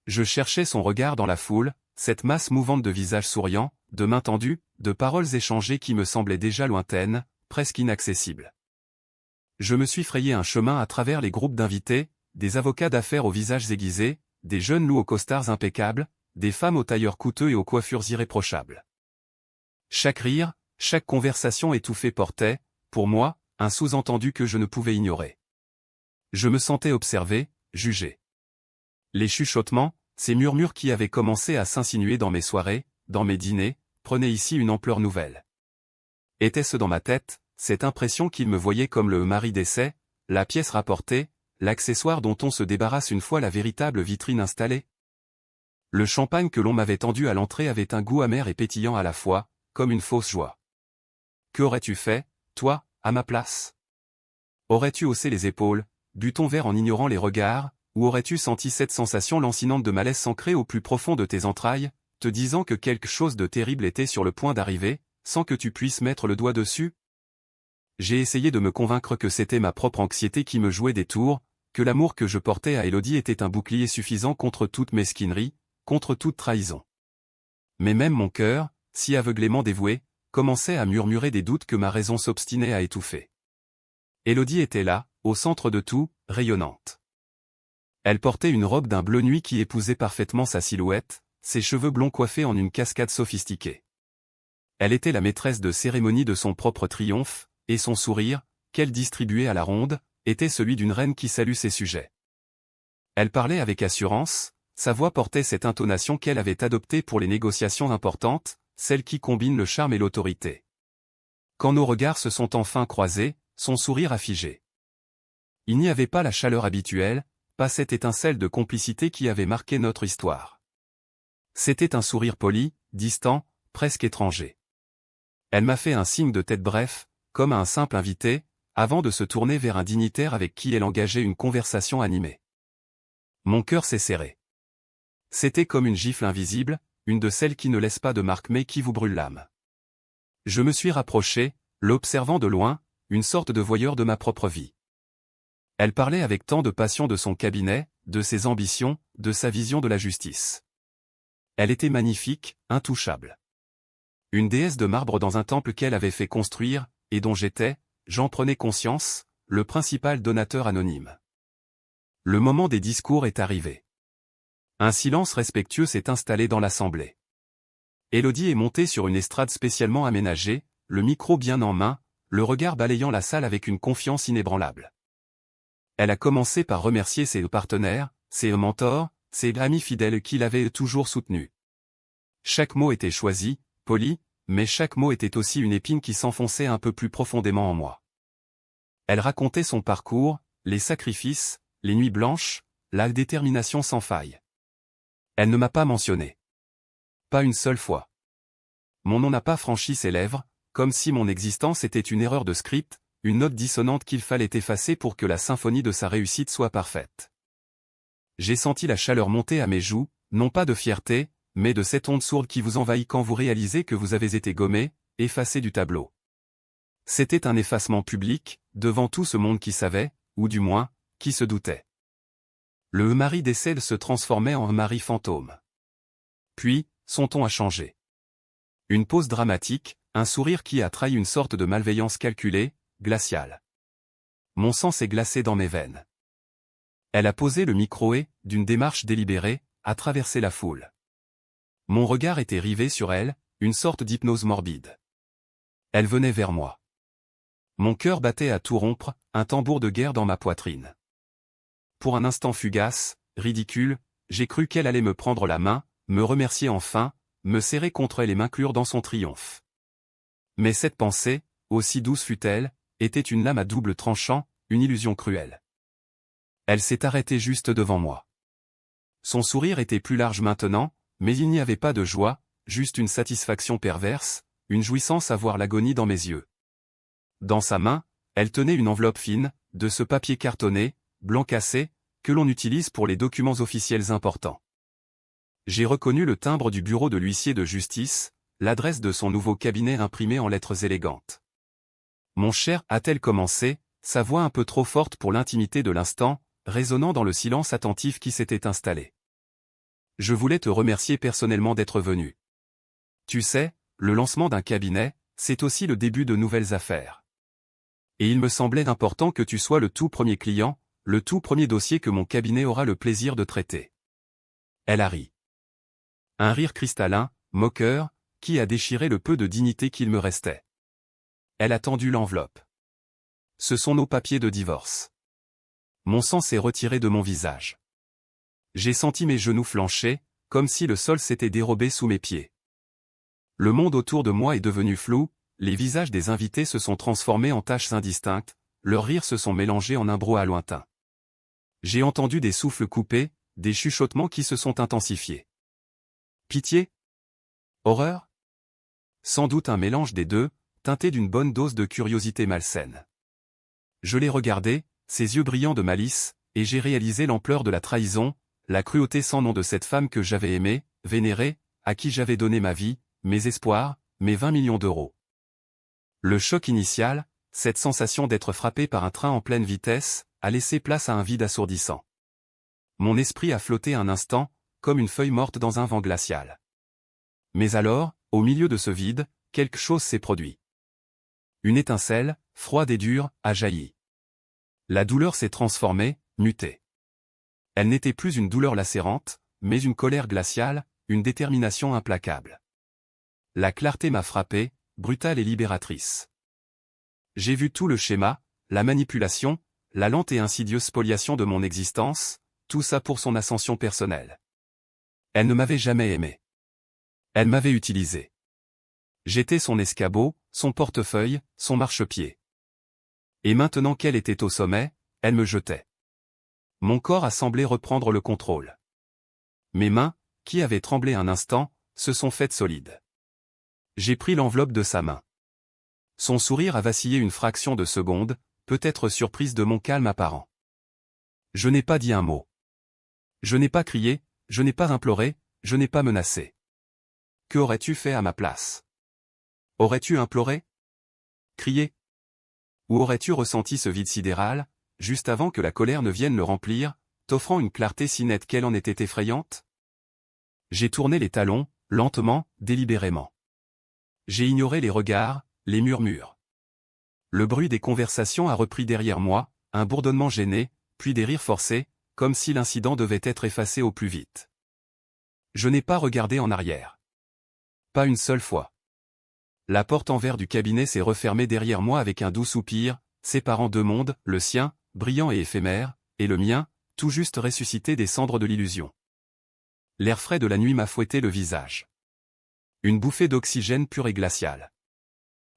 Je cherchais son regard dans la foule, cette masse mouvante de visages souriants, de mains tendues, de paroles échangées qui me semblaient déjà lointaines, presque inaccessibles. Je me suis frayé un chemin à travers les groupes d'invités, des avocats d'affaires aux visages aiguisés, des jeunes loups aux costards impeccables, des femmes aux tailleurs coûteux et aux coiffures irréprochables. Chaque rire, chaque conversation étouffée portait, pour moi, un sous-entendu que je ne pouvais ignorer. Je me sentais observé, jugé. Les chuchotements, ces murmures qui avaient commencé à s'insinuer dans mes soirées, dans mes dîners, prenaient ici une ampleur nouvelle. Était-ce dans ma tête, cette impression qu'il me voyait comme le mari d'essai, la pièce rapportée, l'accessoire dont on se débarrasse une fois la véritable vitrine installée? Le champagne que l'on m'avait tendu à l'entrée avait un goût amer et pétillant à la fois, comme une fausse joie. Qu'aurais-tu fait, toi, à ma place? Aurais-tu haussé les épaules, bu ton verre en ignorant les regards, ou aurais-tu senti cette sensation lancinante de malaise s'ancrer au plus profond de tes entrailles, te disant que quelque chose de terrible était sur le point d'arriver, sans que tu puisses mettre le doigt dessus? J'ai essayé de me convaincre que c'était ma propre anxiété qui me jouait des tours, que l'amour que je portais à Élodie était un bouclier suffisant contre toute mesquinerie, contre toute trahison. Mais même mon cœur, si aveuglément dévoué, commençait à murmurer des doutes que ma raison s'obstinait à étouffer. Élodie était là, au centre de tout, rayonnante. Elle portait une robe d'un bleu nuit qui épousait parfaitement sa silhouette, ses cheveux blonds coiffés en une cascade sophistiquée. Elle était la maîtresse de cérémonie de son propre triomphe, et son sourire, qu'elle distribuait à la ronde, était celui d'une reine qui salue ses sujets. Elle parlait avec assurance, sa voix portait cette intonation qu'elle avait adoptée pour les négociations importantes, celle qui combine le charme et l'autorité. Quand nos regards se sont enfin croisés, son sourire a figé. Il n'y avait pas la chaleur habituelle, pas cette étincelle de complicité qui avait marqué notre histoire. C'était un sourire poli, distant, presque étranger. Elle m'a fait un signe de tête bref, comme à un simple invité, avant de se tourner vers un dignitaire avec qui elle engageait une conversation animée. Mon cœur s'est serré. C'était comme une gifle invisible, une de celles qui ne laissent pas de marque mais qui vous brûle l'âme. Je me suis rapproché, l'observant de loin, une sorte de voyeur de ma propre vie. Elle parlait avec tant de passion de son cabinet, de ses ambitions, de sa vision de la justice. Elle était magnifique, intouchable. Une déesse de marbre dans un temple qu'elle avait fait construire, et dont j'étais, j'en prenais conscience, le principal donateur anonyme. Le moment des discours est arrivé. Un silence respectueux s'est installé dans l'assemblée. Élodie est montée sur une estrade spécialement aménagée, le micro bien en main, le regard balayant la salle avec une confiance inébranlable. Elle a commencé par remercier ses partenaires, ses mentors, ses amis fidèles qui l'avaient toujours soutenue. Chaque mot était choisi, poli, mais chaque mot était aussi une épine qui s'enfonçait un peu plus profondément en moi. Elle racontait son parcours, les sacrifices, les nuits blanches, la détermination sans faille. Elle ne m'a pas mentionné. Pas une seule fois. Mon nom n'a pas franchi ses lèvres, comme si mon existence était une erreur de script, une note dissonante qu'il fallait effacer pour que la symphonie de sa réussite soit parfaite. J'ai senti la chaleur monter à mes joues, non pas de fierté, mais de cette onde sourde qui vous envahit quand vous réalisez que vous avez été gommé, effacé du tableau. C'était un effacement public, devant tout ce monde qui savait, ou du moins, qui se doutait. Le mari décède se transformait en un mari fantôme. Puis, son ton a changé. Une pause dramatique, un sourire qui a trahi une sorte de malveillance calculée, glaciale. Mon sang s'est glacé dans mes veines. Elle a posé le micro et, d'une démarche délibérée, a traversé la foule. Mon regard était rivé sur elle, une sorte d'hypnose morbide. Elle venait vers moi. Mon cœur battait à tout rompre, un tambour de guerre dans ma poitrine. Pour un instant fugace, ridicule, j'ai cru qu'elle allait me prendre la main, me remercier enfin, me serrer contre elle et m'inclure dans son triomphe. Mais cette pensée, aussi douce fut-elle, était une lame à double tranchant, une illusion cruelle. Elle s'est arrêtée juste devant moi. Son sourire était plus large maintenant, mais il n'y avait pas de joie, juste une satisfaction perverse, une jouissance à voir l'agonie dans mes yeux. Dans sa main, elle tenait une enveloppe fine, de ce papier cartonné, blanc cassé, que l'on utilise pour les documents officiels importants. J'ai reconnu le timbre du bureau de l'huissier de justice, l'adresse de son nouveau cabinet imprimé en lettres élégantes. Mon cher, a-t-elle commencé, sa voix un peu trop forte pour l'intimité de l'instant, résonnant dans le silence attentif qui s'était installé. Je voulais te remercier personnellement d'être venu. Tu sais, le lancement d'un cabinet, c'est aussi le début de nouvelles affaires. Et il me semblait important que tu sois le tout premier client, le tout premier dossier que mon cabinet aura le plaisir de traiter. Elle a ri. Un rire cristallin, moqueur, qui a déchiré le peu de dignité qu'il me restait. Elle a tendu l'enveloppe. Ce sont nos papiers de divorce. Mon sang s'est retiré de mon visage. J'ai senti mes genoux flancher, comme si le sol s'était dérobé sous mes pieds. Le monde autour de moi est devenu flou, les visages des invités se sont transformés en taches indistinctes, leurs rires se sont mélangés en un brouhaha lointain. J'ai entendu des souffles coupés, des chuchotements qui se sont intensifiés. Pitié? Horreur? Sans doute un mélange des deux, teinté d'une bonne dose de curiosité malsaine. Je l'ai regardé, ses yeux brillants de malice, et j'ai réalisé l'ampleur de la trahison, la cruauté sans nom de cette femme que j'avais aimée, vénérée, à qui j'avais donné ma vie, mes espoirs, mes 20 millions d'euros. Le choc initial, cette sensation d'être frappé par un train en pleine vitesse, a laissé place à un vide assourdissant. Mon esprit a flotté un instant, comme une feuille morte dans un vent glacial. Mais alors, au milieu de ce vide, quelque chose s'est produit. Une étincelle, froide et dure, a jailli. La douleur s'est transformée, mutée. Elle n'était plus une douleur lacérante, mais une colère glaciale, une détermination implacable. La clarté m'a frappé, brutale et libératrice. J'ai vu tout le schéma, la manipulation, la lente et insidieuse spoliation de mon existence, tout ça pour son ascension personnelle. Elle ne m'avait jamais aimé. Elle m'avait utilisé. J'étais son escabeau, son portefeuille, son marchepied. Et maintenant qu'elle était au sommet, elle me jetait. Mon corps a semblé reprendre le contrôle. Mes mains, qui avaient tremblé un instant, se sont faites solides. J'ai pris l'enveloppe de sa main. Son sourire a vacillé une fraction de seconde, peut-être surprise de mon calme apparent. Je n'ai pas dit un mot. Je n'ai pas crié, je n'ai pas imploré, je n'ai pas menacé. Que aurais-tu fait à ma place? Aurais-tu imploré? Crié? Ou aurais-tu ressenti ce vide sidéral, juste avant que la colère ne vienne le remplir, t'offrant une clarté si nette qu'elle en était effrayante? J'ai tourné les talons, lentement, délibérément. J'ai ignoré les regards, les murmures. Le bruit des conversations a repris derrière moi, un bourdonnement gêné, puis des rires forcés, comme si l'incident devait être effacé au plus vite. Je n'ai pas regardé en arrière. Pas une seule fois. La porte en verre du cabinet s'est refermée derrière moi avec un doux soupir, séparant deux mondes, le sien, brillant et éphémère, et le mien, tout juste ressuscité des cendres de l'illusion. L'air frais de la nuit m'a fouetté le visage. Une bouffée d'oxygène pur et glacial.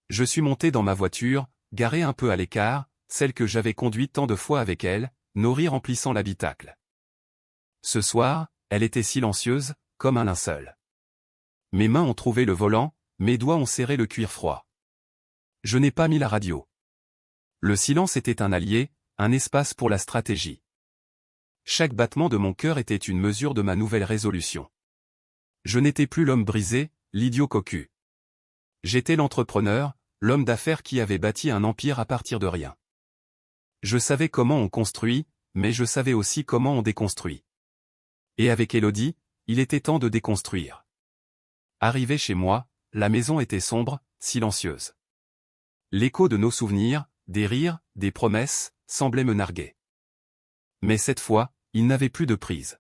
Je suis monté dans ma voiture, garée un peu à l'écart, celle que j'avais conduite tant de fois avec elle, nos rires remplissant l'habitacle. Ce soir, elle était silencieuse, comme un linceul. Mes mains ont trouvé le volant, mes doigts ont serré le cuir froid. Je n'ai pas mis la radio. Le silence était un allié, un espace pour la stratégie. Chaque battement de mon cœur était une mesure de ma nouvelle résolution. Je n'étais plus l'homme brisé, l'idiot cocu. J'étais l'entrepreneur, l'homme d'affaires qui avait bâti un empire à partir de rien. Je savais comment on construit, mais je savais aussi comment on déconstruit. Et avec Élodie, il était temps de déconstruire. Arrivé chez moi, la maison était sombre, silencieuse. L'écho de nos souvenirs, des rires, des promesses, semblait me narguer. Mais cette fois, il n'avait plus de prise.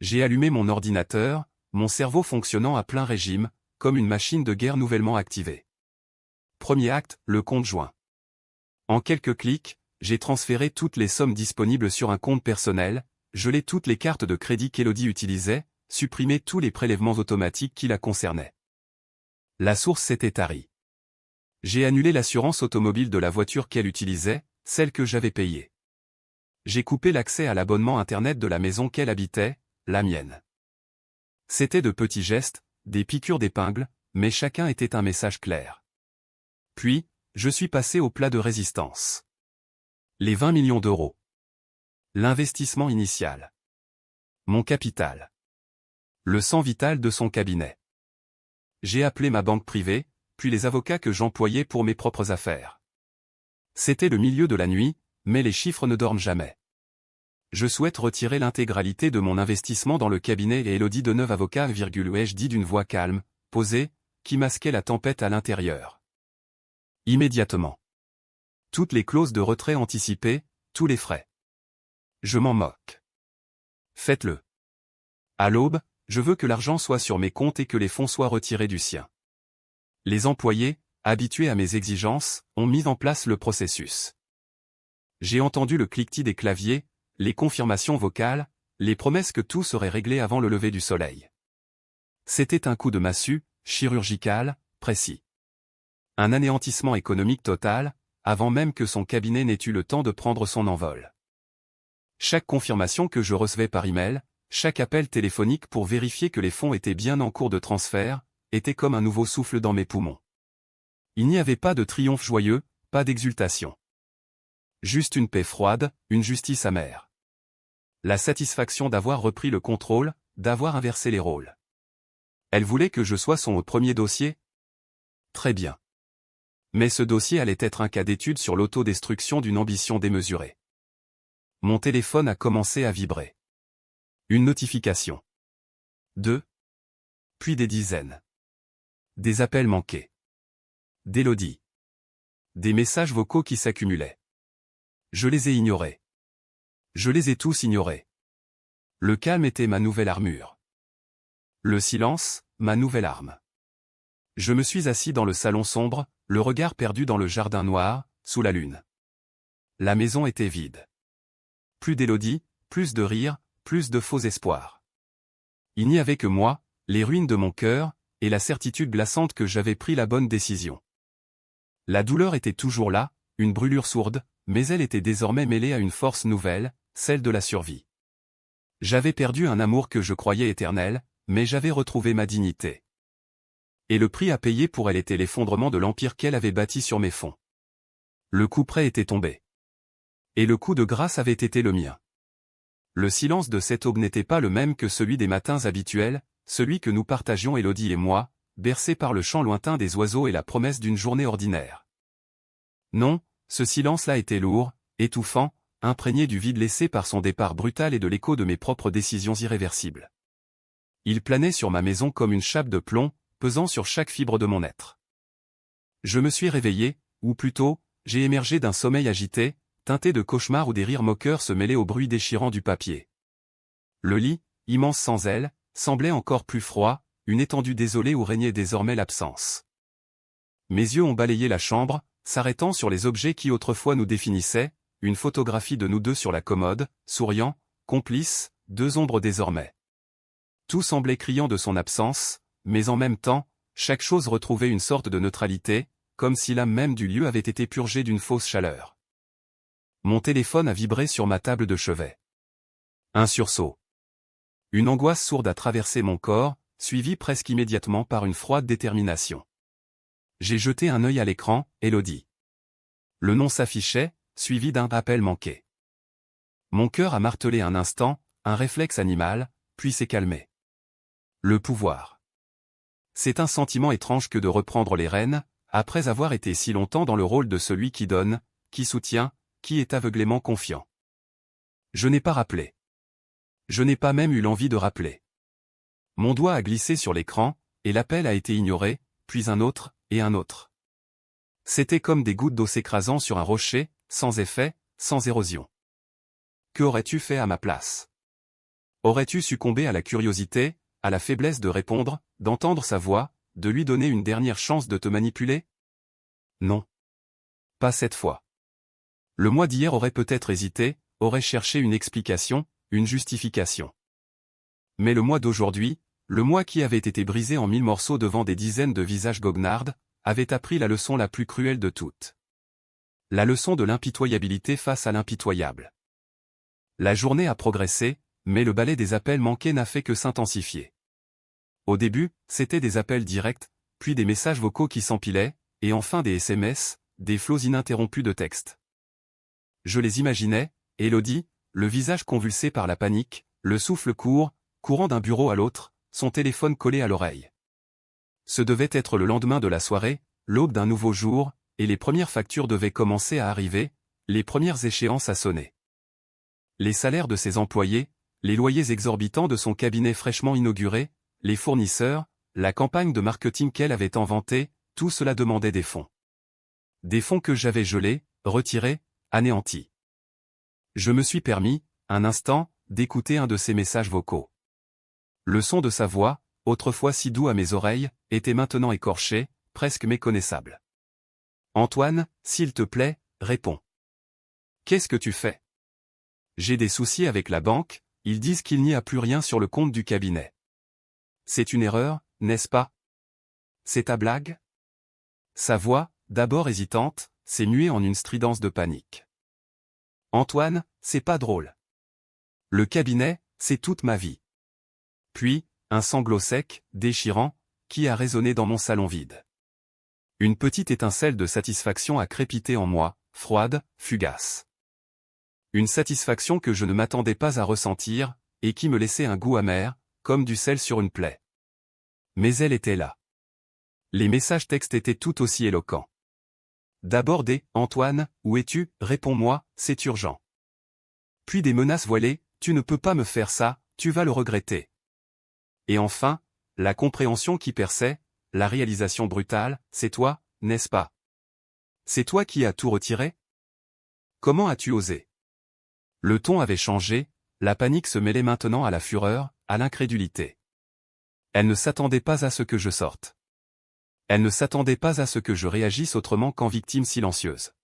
J'ai allumé mon ordinateur, mon cerveau fonctionnant à plein régime, comme une machine de guerre nouvellement activée. Premier acte, le compte joint. En quelques clics, j'ai transféré toutes les sommes disponibles sur un compte personnel, gelé toutes les cartes de crédit qu'Élodie utilisait, supprimé tous les prélèvements automatiques qui la concernaient. La source s'était tarie. J'ai annulé l'assurance automobile de la voiture qu'elle utilisait, celle que j'avais payée. J'ai coupé l'accès à l'abonnement Internet de la maison qu'elle habitait, la mienne. C'étaient de petits gestes, des piqûres d'épingle, mais chacun était un message clair. Puis, je suis passé au plat de résistance. Les 20 millions d'euros. L'investissement initial. Mon capital. Le sang vital de son cabinet. J'ai appelé ma banque privée, puis les avocats que j'employais pour mes propres affaires. C'était le milieu de la nuit, mais les chiffres ne dorment jamais. Je souhaite retirer l'intégralité de mon investissement dans le cabinet et Élodie de 9 avocats, ai-je dit d'une voix calme, posée, qui masquait la tempête à l'intérieur. Immédiatement. Toutes les clauses de retrait anticipées, tous les frais. Je m'en moque. Faites-le. À l'aube, je veux que l'argent soit sur mes comptes et que les fonds soient retirés du sien. Les employés, habitués à mes exigences, ont mis en place le processus. J'ai entendu le cliquetis des claviers, les confirmations vocales, les promesses que tout serait réglé avant le lever du soleil. C'était un coup de massue, chirurgical, précis. Un anéantissement économique total, avant même que son cabinet n'ait eu le temps de prendre son envol. Chaque confirmation que je recevais par email, chaque appel téléphonique pour vérifier que les fonds étaient bien en cours de transfert, était comme un nouveau souffle dans mes poumons. Il n'y avait pas de triomphe joyeux, pas d'exultation. Juste une paix froide, une justice amère. La satisfaction d'avoir repris le contrôle, d'avoir inversé les rôles. Elle voulait que je sois son premier dossier? Très bien. Mais ce dossier allait être un cas d'étude sur l'autodestruction d'une ambition démesurée. Mon téléphone a commencé à vibrer. Une notification. 2. Puis des dizaines. Des appels manqués. D'Élodie. Des messages vocaux qui s'accumulaient. Je les ai ignorés. Je les ai tous ignorés. Le calme était ma nouvelle armure. Le silence, ma nouvelle arme. Je me suis assis dans le salon sombre, le regard perdu dans le jardin noir, sous la lune. La maison était vide. Plus d'Élodie, plus de rire, plus de faux espoirs. Il n'y avait que moi, les ruines de mon cœur, et la certitude glaçante que j'avais pris la bonne décision. La douleur était toujours là, une brûlure sourde, mais elle était désormais mêlée à une force nouvelle, celle de la survie. J'avais perdu un amour que je croyais éternel, mais j'avais retrouvé ma dignité. Et le prix à payer pour elle était l'effondrement de l'empire qu'elle avait bâti sur mes fonds. Le coup près était tombé. Et le coup de grâce avait été le mien. Le silence de cette aube n'était pas le même que celui des matins habituels, celui que nous partagions Élodie et moi, bercés par le chant lointain des oiseaux et la promesse d'une journée ordinaire. Non, ce silence-là était lourd, étouffant, imprégné du vide laissé par son départ brutal et de l'écho de mes propres décisions irréversibles. Il planait sur ma maison comme une chape de plomb, pesant sur chaque fibre de mon être. Je me suis réveillé, ou plutôt, j'ai émergé d'un sommeil agité, teinté de cauchemars où des rires moqueurs se mêlaient au bruit déchirant du papier. Le lit, immense sans elle, semblait encore plus froid, une étendue désolée où régnait désormais l'absence. Mes yeux ont balayé la chambre, s'arrêtant sur les objets qui autrefois nous définissaient, une photographie de nous deux sur la commode, souriant, complices, deux ombres désormais. Tout semblait criant de son absence, mais en même temps, chaque chose retrouvait une sorte de neutralité, comme si l'âme même du lieu avait été purgée d'une fausse chaleur. Mon téléphone a vibré sur ma table de chevet. Un sursaut. Une angoisse sourde a traversé mon corps, suivie presque immédiatement par une froide détermination. J'ai jeté un œil à l'écran, Élodie. Le nom s'affichait, suivi d'un appel manqué. Mon cœur a martelé un instant, un réflexe animal, puis s'est calmé. Le pouvoir. C'est un sentiment étrange que de reprendre les rênes, après avoir été si longtemps dans le rôle de celui qui donne, qui soutient, qui est aveuglément confiant. Je n'ai pas rappelé. Je n'ai pas même eu l'envie de rappeler. Mon doigt a glissé sur l'écran, et l'appel a été ignoré, puis un autre, et un autre. C'était comme des gouttes d'eau s'écrasant sur un rocher, sans effet, sans érosion. Que aurais-tu fait à ma place? Aurais-tu succombé à la curiosité, à la faiblesse de répondre, d'entendre sa voix, de lui donner une dernière chance de te manipuler? Non. Pas cette fois. Le moi d'hier aurait peut-être hésité, aurait cherché une explication, une justification. Mais le moi d'aujourd'hui, le moi qui avait été brisé en 1000 morceaux devant des dizaines de visages goguenards, avait appris la leçon la plus cruelle de toutes. La leçon de l'impitoyabilité face à l'impitoyable. La journée a progressé, mais le balai des appels manqués n'a fait que s'intensifier. Au début, c'était des appels directs, puis des messages vocaux qui s'empilaient, et enfin des SMS, des flots ininterrompus de textes. Je les imaginais, Élodie, le visage convulsé par la panique, le souffle court, courant d'un bureau à l'autre, son téléphone collé à l'oreille. Ce devait être le lendemain de la soirée, l'aube d'un nouveau jour, et les premières factures devaient commencer à arriver, les premières échéances à sonner. Les salaires de ses employés, les loyers exorbitants de son cabinet fraîchement inauguré, les fournisseurs, la campagne de marketing qu'elle avait tant vantée, tout cela demandait des fonds. Des fonds que j'avais gelés, retirés, anéantis. Je me suis permis, un instant, d'écouter un de ses messages vocaux. Le son de sa voix, autrefois si doux à mes oreilles, était maintenant écorché, presque méconnaissable. Antoine, s'il te plaît, réponds. Qu'est-ce que tu fais? J'ai des soucis avec la banque, ils disent qu'il n'y a plus rien sur le compte du cabinet. C'est une erreur, n'est-ce pas? C'est ta blague? Sa voix, d'abord hésitante, s'est muée en une stridence de panique. Antoine, c'est pas drôle. Le cabinet, c'est toute ma vie. Puis, un sanglot sec, déchirant, qui a résonné dans mon salon vide. Une petite étincelle de satisfaction a crépité en moi, froide, fugace. Une satisfaction que je ne m'attendais pas à ressentir, et qui me laissait un goût amer, comme du sel sur une plaie. Mais elle était là. Les messages textes étaient tout aussi éloquents. D'abord des « Antoine, où es-tu, réponds-moi, c'est urgent ». Puis des menaces voilées, « Tu ne peux pas me faire ça, tu vas le regretter ». Et enfin, la compréhension qui perçait, la réalisation brutale, « C'est toi, n'est-ce pas? C'est toi qui as tout retiré? Comment as-tu osé ?» Le ton avait changé, la panique se mêlait maintenant à la fureur, à l'incrédulité. Elle ne s'attendait pas à ce que je sorte. Elle ne s'attendait pas à ce que je réagisse autrement qu'en victime silencieuse.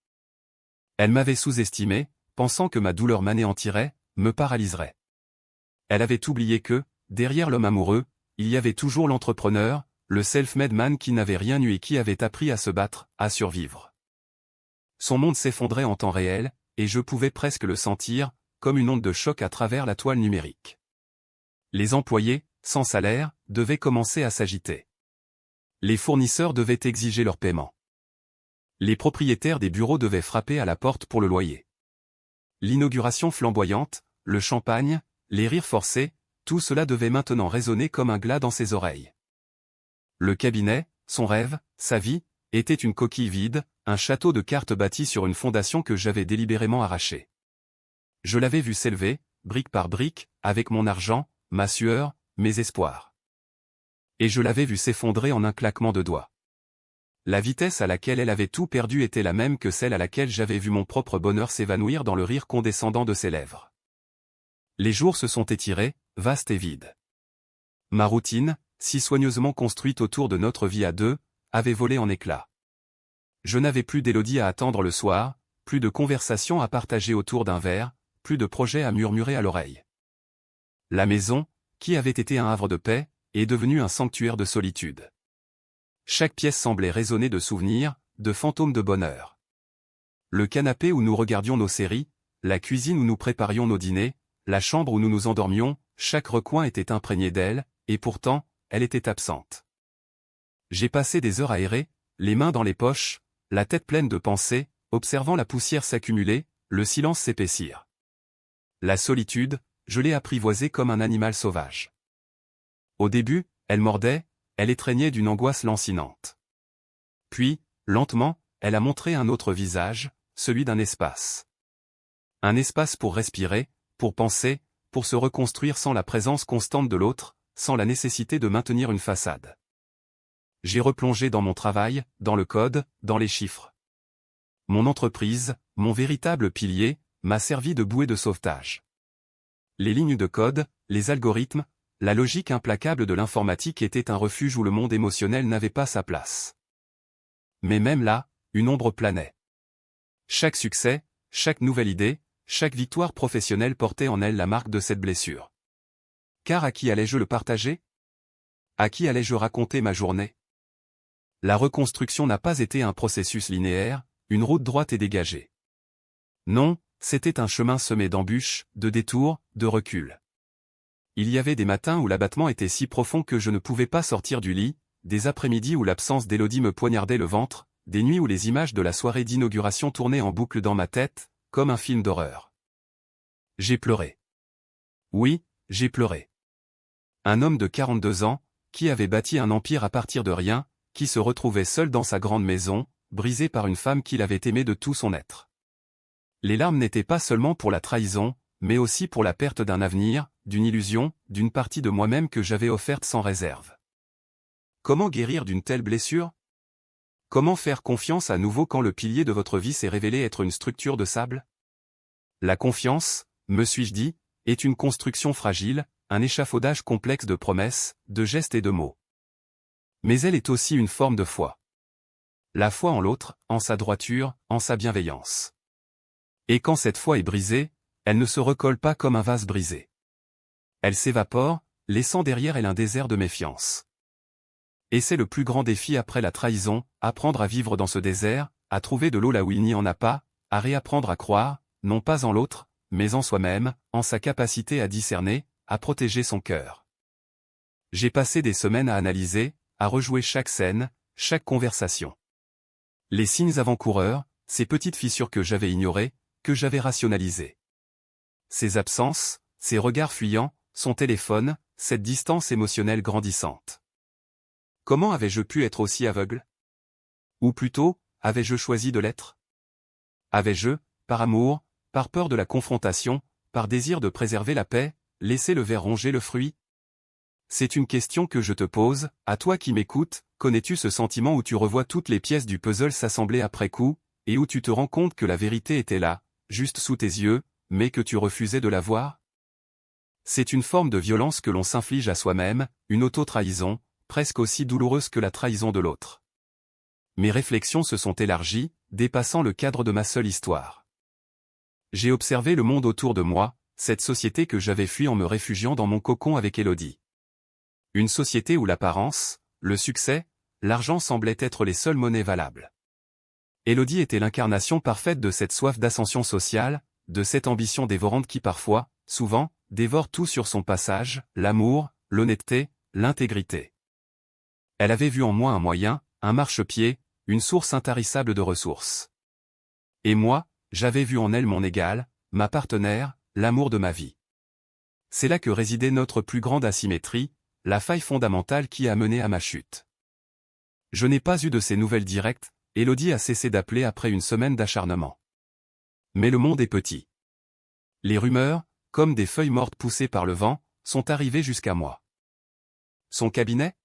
Elle m'avait sous-estimé, pensant que ma douleur m'anéantirait, me paralyserait. Elle avait oublié que, derrière l'homme amoureux, il y avait toujours l'entrepreneur, le self-made man qui n'avait rien eu et qui avait appris à se battre, à survivre. Son monde s'effondrait en temps réel, et je pouvais presque le sentir, comme une onde de choc à travers la toile numérique. Les employés, sans salaire, devaient commencer à s'agiter. Les fournisseurs devaient exiger leur paiement. Les propriétaires des bureaux devaient frapper à la porte pour le loyer. L'inauguration flamboyante, le champagne, les rires forcés, tout cela devait maintenant résonner comme un glas dans ses oreilles. Le cabinet, son rêve, sa vie, était une coquille vide, un château de cartes bâti sur une fondation que j'avais délibérément arrachée. Je l'avais vu s'élever, brique par brique, avec mon argent, ma sueur, mes espoirs. Et je l'avais vu s'effondrer en un claquement de doigts. La vitesse à laquelle elle avait tout perdu était la même que celle à laquelle j'avais vu mon propre bonheur s'évanouir dans le rire condescendant de ses lèvres. Les jours se sont étirés, vastes et vides. Ma routine, si soigneusement construite autour de notre vie à deux, avait volé en éclats. Je n'avais plus d'Élodie à attendre le soir, plus de conversations à partager autour d'un verre, plus de projets à murmurer à l'oreille. La maison, qui avait été un havre de paix, est devenue un sanctuaire de solitude. Chaque pièce semblait résonner de souvenirs, de fantômes de bonheur. Le canapé où nous regardions nos séries, la cuisine où nous préparions nos dîners, la chambre où nous nous endormions, chaque recoin était imprégné d'elle, et pourtant, elle était absente. J'ai passé des heures aérées, les mains dans les poches, la tête pleine de pensées, observant la poussière s'accumuler, le silence s'épaissir. La solitude, je l'ai apprivoisée comme un animal sauvage. Au début, elle mordait, elle étreignait d'une angoisse lancinante. Puis, lentement, elle a montré un autre visage, celui d'un espace. Un espace pour respirer, pour penser, pour se reconstruire sans la présence constante de l'autre, sans la nécessité de maintenir une façade. J'ai replongé dans mon travail, dans le code, dans les chiffres. Mon entreprise, mon véritable pilier, m'a servi de bouée de sauvetage. Les lignes de code, les algorithmes, la logique implacable de l'informatique était un refuge où le monde émotionnel n'avait pas sa place. Mais même là, une ombre planait. Chaque succès, chaque nouvelle idée, chaque victoire professionnelle portait en elle la marque de cette blessure. Car à qui allais-je le partager? À qui allais-je raconter ma journée? La reconstruction n'a pas été un processus linéaire, une route droite et dégagée. Non, c'était un chemin semé d'embûches, de détours, de reculs. Il y avait des matins où l'abattement était si profond que je ne pouvais pas sortir du lit, des après-midi où l'absence d'Élodie me poignardait le ventre, des nuits où les images de la soirée d'inauguration tournaient en boucle dans ma tête, comme un film d'horreur. J'ai pleuré. Oui, j'ai pleuré. Un homme de 42 ans, qui avait bâti un empire à partir de rien, qui se retrouvait seul dans sa grande maison, brisé par une femme qu'il avait aimée de tout son être. Les larmes n'étaient pas seulement pour la trahison, mais aussi pour la perte d'un avenir, d'une illusion, d'une partie de moi-même que j'avais offerte sans réserve. Comment guérir d'une telle blessure? Comment faire confiance à nouveau quand le pilier de votre vie s'est révélé être une structure de sable? La confiance, me suis-je dit, est une construction fragile, un échafaudage complexe de promesses, de gestes et de mots. Mais elle est aussi une forme de foi. La foi en l'autre, en sa droiture, en sa bienveillance. Et quand cette foi est brisée, elle ne se recolle pas comme un vase brisé. Elle s'évapore, laissant derrière elle un désert de méfiance. Et c'est le plus grand défi après la trahison, apprendre à vivre dans ce désert, à trouver de l'eau là où il n'y en a pas, à réapprendre à croire, non pas en l'autre, mais en soi-même, en sa capacité à discerner, à protéger son cœur. J'ai passé des semaines à analyser, à rejouer chaque scène, chaque conversation. Les signes avant-coureurs, ces petites fissures que j'avais ignorées, que j'avais rationalisées. ses absences, ses regards fuyants, son téléphone, cette distance émotionnelle grandissante. Comment avais-je pu être aussi aveugle? Ou plutôt, avais-je choisi de l'être? Avais-je, par amour, par peur de la confrontation, par désir de préserver la paix, laissé le ver ronger le fruit? C'est une question que je te pose, à toi qui m'écoutes, connais-tu ce sentiment où tu revois toutes les pièces du puzzle s'assembler après coup, et où tu te rends compte que la vérité était là, juste sous tes yeux, mais que tu refusais de la voir? C'est une forme de violence que l'on s'inflige à soi-même, une auto-trahison, presque aussi douloureuse que la trahison de l'autre. Mes réflexions se sont élargies, dépassant le cadre de ma seule histoire. J'ai observé le monde autour de moi, cette société que j'avais fui en me réfugiant dans mon cocon avec Élodie. Une société où l'apparence, le succès, l'argent semblaient être les seules monnaies valables. Élodie était l'incarnation parfaite de cette soif d'ascension sociale, de cette ambition dévorante qui parfois, souvent, dévore tout sur son passage, l'amour, l'honnêteté, l'intégrité. Elle avait vu en moi un moyen, un marchepied, une source intarissable de ressources. Et moi, j'avais vu en elle mon égal, ma partenaire, l'amour de ma vie. C'est là que résidait notre plus grande asymétrie, la faille fondamentale qui a mené à ma chute. Je n'ai pas eu de ces nouvelles directes, Élodie a cessé d'appeler après une semaine d'acharnement. Mais le monde est petit. Les rumeurs, comme des feuilles mortes poussées par le vent, sont arrivées jusqu'à moi. Son cabinet?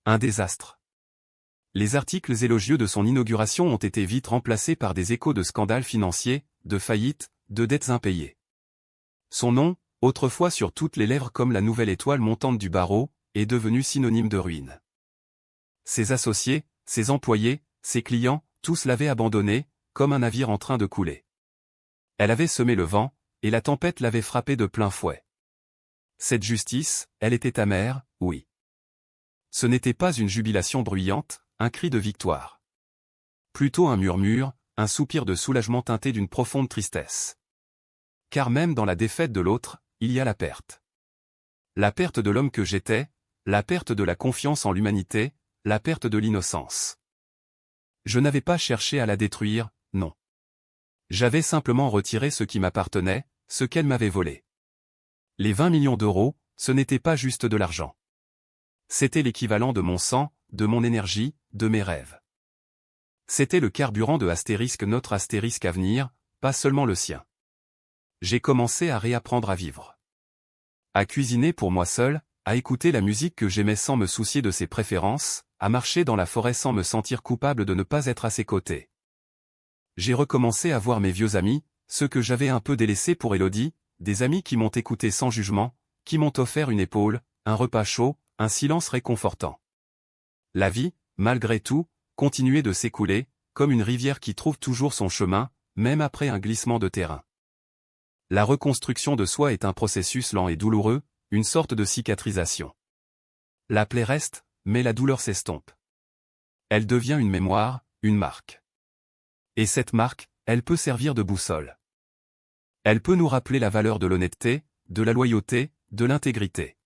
Un désastre. Les articles élogieux de son inauguration ont été vite remplacés par des échos de scandales financiers, de faillites, de dettes impayées. Son nom, autrefois sur toutes les lèvres comme la nouvelle étoile montante du barreau, est devenu synonyme de ruine. Ses associés, ses employés, ses clients, tous l'avaient abandonné, comme un navire en train de couler. Elle avait semé le vent, et la tempête l'avait frappé de plein fouet. Cette justice, elle était amère, oui. Ce n'était pas une jubilation bruyante, un cri de victoire. Plutôt un murmure, un soupir de soulagement teinté d'une profonde tristesse. Car même dans la défaite de l'autre, il y a la perte. La perte de l'homme que j'étais, la perte de la confiance en l'humanité, la perte de l'innocence. Je n'avais pas cherché à la détruire, non. J'avais simplement retiré ce qui m'appartenait, ce qu'elle m'avait volé. Les 20 millions d'euros, ce n'était pas juste de l'argent. C'était l'équivalent de mon sang, de mon énergie, de mes rêves. C'était le carburant de astérisque notre astérisque à venir, pas seulement le sien. J'ai commencé à réapprendre à vivre. À cuisiner pour moi seul, à écouter la musique que j'aimais sans me soucier de ses préférences, à marcher dans la forêt sans me sentir coupable de ne pas être à ses côtés. J'ai recommencé à voir mes vieux amis, ceux que j'avais un peu délaissés pour Élodie, des amis qui m'ont écouté sans jugement, qui m'ont offert une épaule, un repas chaud, un silence réconfortant. La vie, malgré tout, continuait de s'écouler, comme une rivière qui trouve toujours son chemin, même après un glissement de terrain. La reconstruction de soi est un processus lent et douloureux, une sorte de cicatrisation. La plaie reste, mais la douleur s'estompe. Elle devient une mémoire, une marque. Et cette marque, elle peut servir de boussole. Elle peut nous rappeler la valeur de l'honnêteté, de la loyauté, de l'intégrité.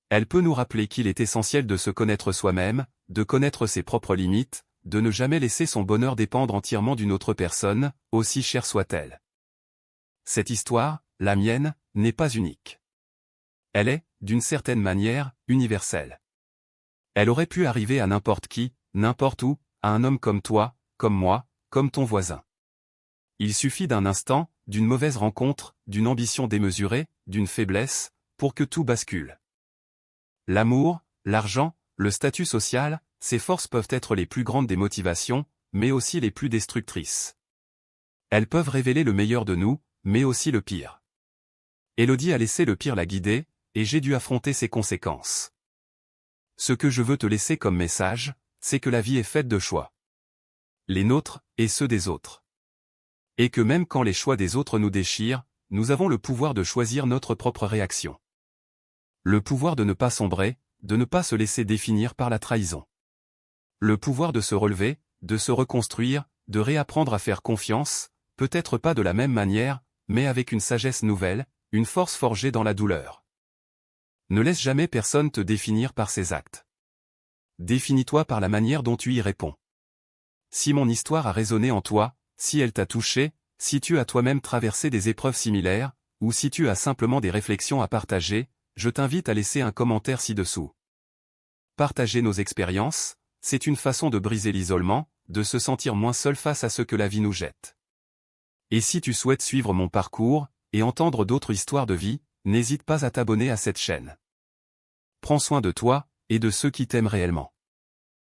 Elle peut nous rappeler qu'il est essentiel de se connaître soi-même, de connaître ses propres limites, de ne jamais laisser son bonheur dépendre entièrement d'une autre personne, aussi chère soit-elle. Cette histoire, la mienne, n'est pas unique. Elle est, d'une certaine manière, universelle. Elle aurait pu arriver à n'importe qui, n'importe où, à un homme comme toi, comme moi, comme ton voisin. Il suffit d'un instant, d'une mauvaise rencontre, d'une ambition démesurée, d'une faiblesse, pour que tout bascule. L'amour, l'argent, le statut social, ces forces peuvent être les plus grandes des motivations, mais aussi les plus destructrices. Elles peuvent révéler le meilleur de nous, mais aussi le pire. Élodie a laissé le pire la guider, et j'ai dû affronter ses conséquences. Ce que je veux te laisser comme message, c'est que la vie est faite de choix. Les nôtres, et ceux des autres. Et que même quand les choix des autres nous déchirent, nous avons le pouvoir de choisir notre propre réaction. Le pouvoir de ne pas sombrer, de ne pas se laisser définir par la trahison. Le pouvoir de se relever, de se reconstruire, de réapprendre à faire confiance, peut-être pas de la même manière, mais avec une sagesse nouvelle, une force forgée dans la douleur. Ne laisse jamais personne te définir par ses actes. Définis-toi par la manière dont tu y réponds. Si mon histoire a résonné en toi, si elle t'a touché, si tu as toi-même traversé des épreuves similaires, ou si tu as simplement des réflexions à partager, je t'invite à laisser un commentaire ci-dessous. Partager nos expériences, c'est une façon de briser l'isolement, de se sentir moins seul face à ce que la vie nous jette. Et si tu souhaites suivre mon parcours, et entendre d'autres histoires de vie, n'hésite pas à t'abonner à cette chaîne. Prends soin de toi, et de ceux qui t'aiment réellement.